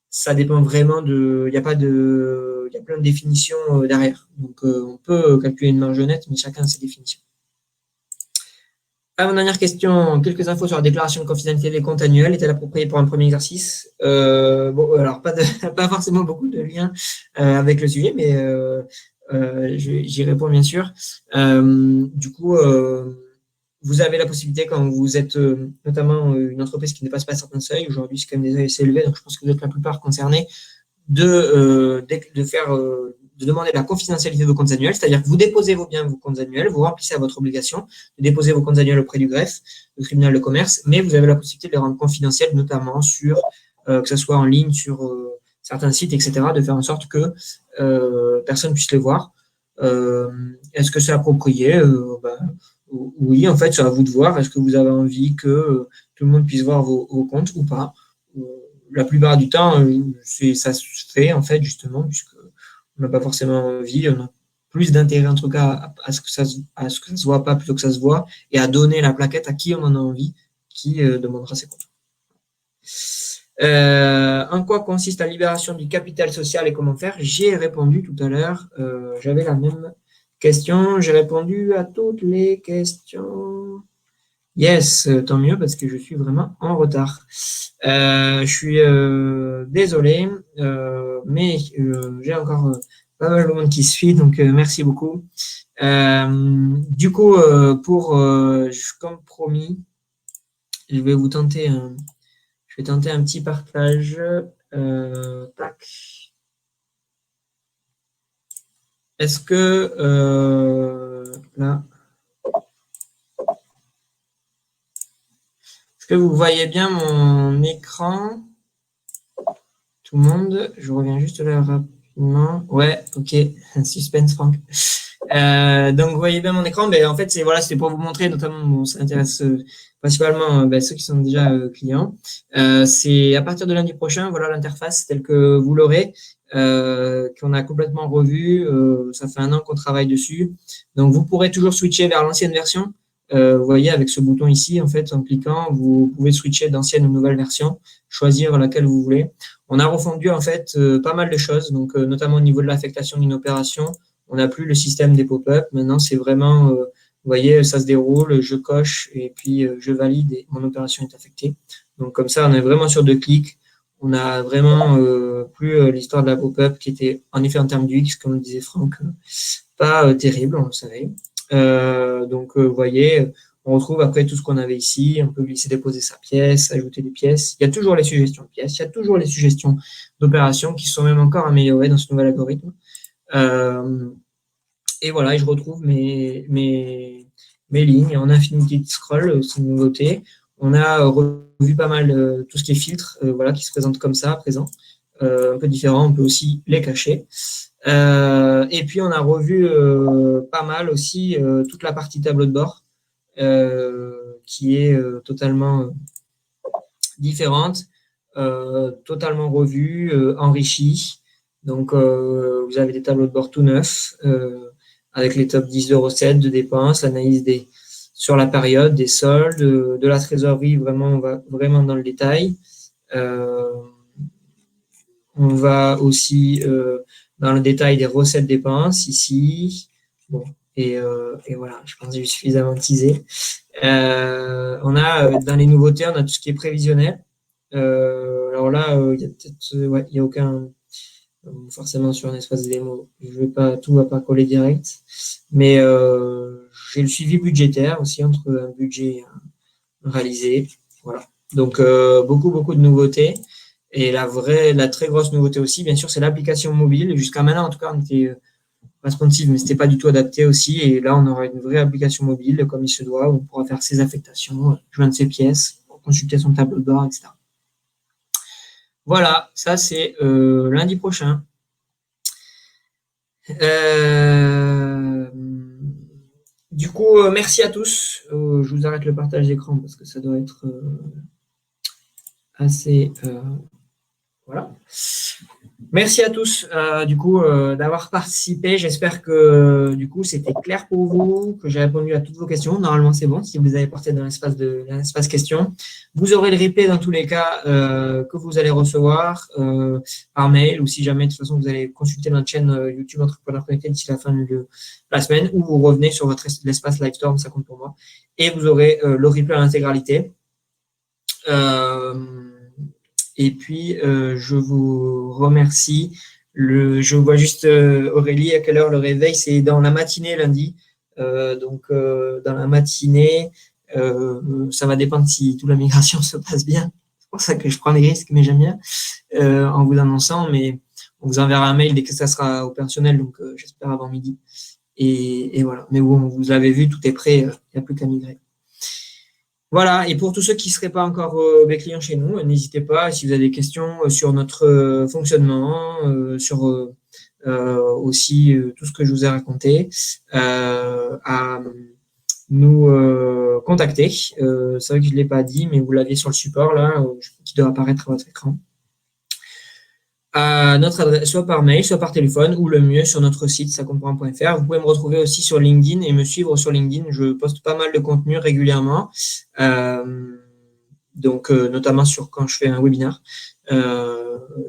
Speaker 1: ça dépend vraiment il y a plein de définitions derrière. Donc, on peut calculer une marge nette, mais chacun a ses définitions. Avant dernière question, quelques infos sur la déclaration de confidentialité des comptes annuels. Est-elle appropriée pour un premier exercice? Alors, pas forcément beaucoup de liens avec le sujet, mais j'y réponds bien sûr. Du coup, vous avez la possibilité, quand vous êtes notamment une entreprise qui ne dépasse pas certains seuils, aujourd'hui c'est quand même des seuils assez élevés, donc je pense que vous êtes la plupart concernés, de demander la confidentialité de vos comptes annuels, c'est-à-dire que vous déposez vos comptes annuels, vous remplissez à votre obligation de déposer vos comptes annuels auprès du greffe, du tribunal de commerce, mais vous avez la possibilité de les rendre confidentiels, notamment sur, que ce soit en ligne, sur certains sites, etc., de faire en sorte que personne puisse les voir. Est-ce que c'est approprié? Oui, en fait, c'est à vous de voir. Est-ce que vous avez envie que tout le monde puisse voir vos comptes ou pas? La plupart du temps, ça se fait, en fait, justement, puisqu'on n'a pas forcément envie. On a plus d'intérêt, en tout cas, à ce que ça se voit pas plutôt que ça se voit, et à donner la plaquette à qui on en a envie, qui demandera ses comptes. En quoi consiste la libération du capital social et comment faire? J'ai répondu tout à l'heure. J'avais la même question. J'ai répondu à toutes les questions. Yes, tant mieux parce que je suis vraiment en retard. Je suis désolé, mais j'ai encore pas mal de monde qui suit, donc merci beaucoup. Du coup, comme promis, je vais tenter un petit partage. Tac. Est-ce que là, est-ce que vous voyez bien mon écran? Tout le monde, je reviens juste là rapidement. Ouais, ok, suspense Franck. Donc vous voyez bien mon écran, mais en fait c'est pour vous montrer, notamment ça intéresse principalement ceux qui sont déjà clients. C'est à partir de lundi prochain, voilà l'interface telle que vous l'aurez, qu'on a complètement revue. Ça fait 1 an qu'on travaille dessus, donc vous pourrez toujours switcher vers l'ancienne version. Vous voyez, avec ce bouton ici, en fait, en cliquant, vous pouvez switcher d'ancienne ou nouvelle version, choisir laquelle vous voulez. On a refondu en fait pas mal de choses, donc notamment au niveau de l'affectation d'une opération. On n'a plus le système des pop-up. Maintenant, c'est vraiment, vous voyez, ça se déroule, je coche et puis je valide et mon opération est affectée. Donc comme ça, on est vraiment sur 2 clics. On a vraiment plus l'histoire de la pop-up qui était en effet en termes du X, comme le disait Franck, pas terrible, on le savait. Donc vous voyez, on retrouve après tout ce qu'on avait ici. On peut glisser, déposer sa pièce, ajouter des pièces. Il y a toujours les suggestions de pièces, il y a toujours les suggestions d'opérations qui sont même encore améliorées dans ce nouvel algorithme. Et voilà, et je retrouve mes lignes en infinity scroll, c'est une nouveauté. On a revu pas mal tout ce qui est filtre, voilà, qui se présente comme ça à présent. Un peu différent, on peut aussi les cacher. Et puis on a revu pas mal aussi toute la partie tableau de bord qui est totalement différente, totalement revue, enrichie. Donc vous avez des tableaux de bord tout neufs avec les top 10 de recettes, de dépenses, l'analyse sur la période, des soldes, de la trésorerie, vraiment, on va vraiment dans le détail. On va aussi dans le détail des recettes dépenses ici. Bon, et voilà, je pense que j'ai suffisamment teasé. On a dans les nouveautés, on a tout ce qui est prévisionnel. Alors là, il y a peut-être, ouais, il y a aucun forcément sur un espace démo. Tout va pas coller direct, mais j'ai le suivi budgétaire aussi entre un budget réalisé. Voilà. Donc beaucoup de nouveautés. Et la très grosse nouveauté aussi, bien sûr, c'est l'application mobile. Jusqu'à maintenant, en tout cas, on était responsive, mais c'était pas du tout adapté aussi. Et là, on aura une vraie application mobile, comme il se doit, où on pourra faire ses affectations, joindre ses pièces, consulter son tableau de bord, etc. Voilà, ça c'est lundi prochain. Du coup, merci à tous. Je vous arrête le partage d'écran parce que ça doit être assez... voilà. Merci à tous du coup d'avoir participé. J'espère que du coup c'était clair pour vous, que j'ai répondu à toutes vos questions. Normalement c'est bon si vous avez porté dans l'espace questions. Vous aurez le replay dans tous les cas que vous allez recevoir par mail ou si jamais de toute façon vous allez consulter notre chaîne YouTube Entrepreneur Connecté d'ici la fin de la semaine ou vous revenez sur l'espace Livestorm, ça compte pour moi. Et vous aurez le replay en intégralité. Et puis, je vous remercie. Je vois juste Aurélie, à quelle heure le réveil? C'est dans la matinée lundi. Donc, dans la matinée, ça va dépendre si toute la migration se passe bien. C'est pour ça que je prends des risques, mais j'aime bien en vous annonçant. Mais on vous enverra un mail dès que ça sera opérationnel, donc j'espère avant midi. Et voilà. Mais bon, vous l'avez vu, tout est prêt. Il n'y a plus qu'à migrer. Voilà, et pour tous ceux qui ne seraient pas encore des clients chez nous, n'hésitez pas, si vous avez des questions sur notre fonctionnement, sur aussi tout ce que je vous ai raconté, à nous contacter. C'est vrai que je ne l'ai pas dit, mais vous l'aviez sur le support là, qui doit apparaître à votre écran. À notre adresse, soit par mail, soit par téléphone, ou le mieux sur notre site sacomprend.fr. Vous pouvez me retrouver aussi sur LinkedIn et me suivre sur LinkedIn. Je poste pas mal de contenu régulièrement, donc notamment quand je fais un webinaire.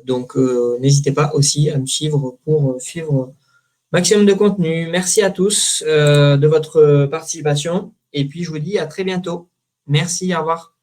Speaker 1: Donc n'hésitez pas aussi à me suivre pour suivre maximum de contenu. Merci à tous de votre participation et puis je vous dis à très bientôt. Merci, au revoir.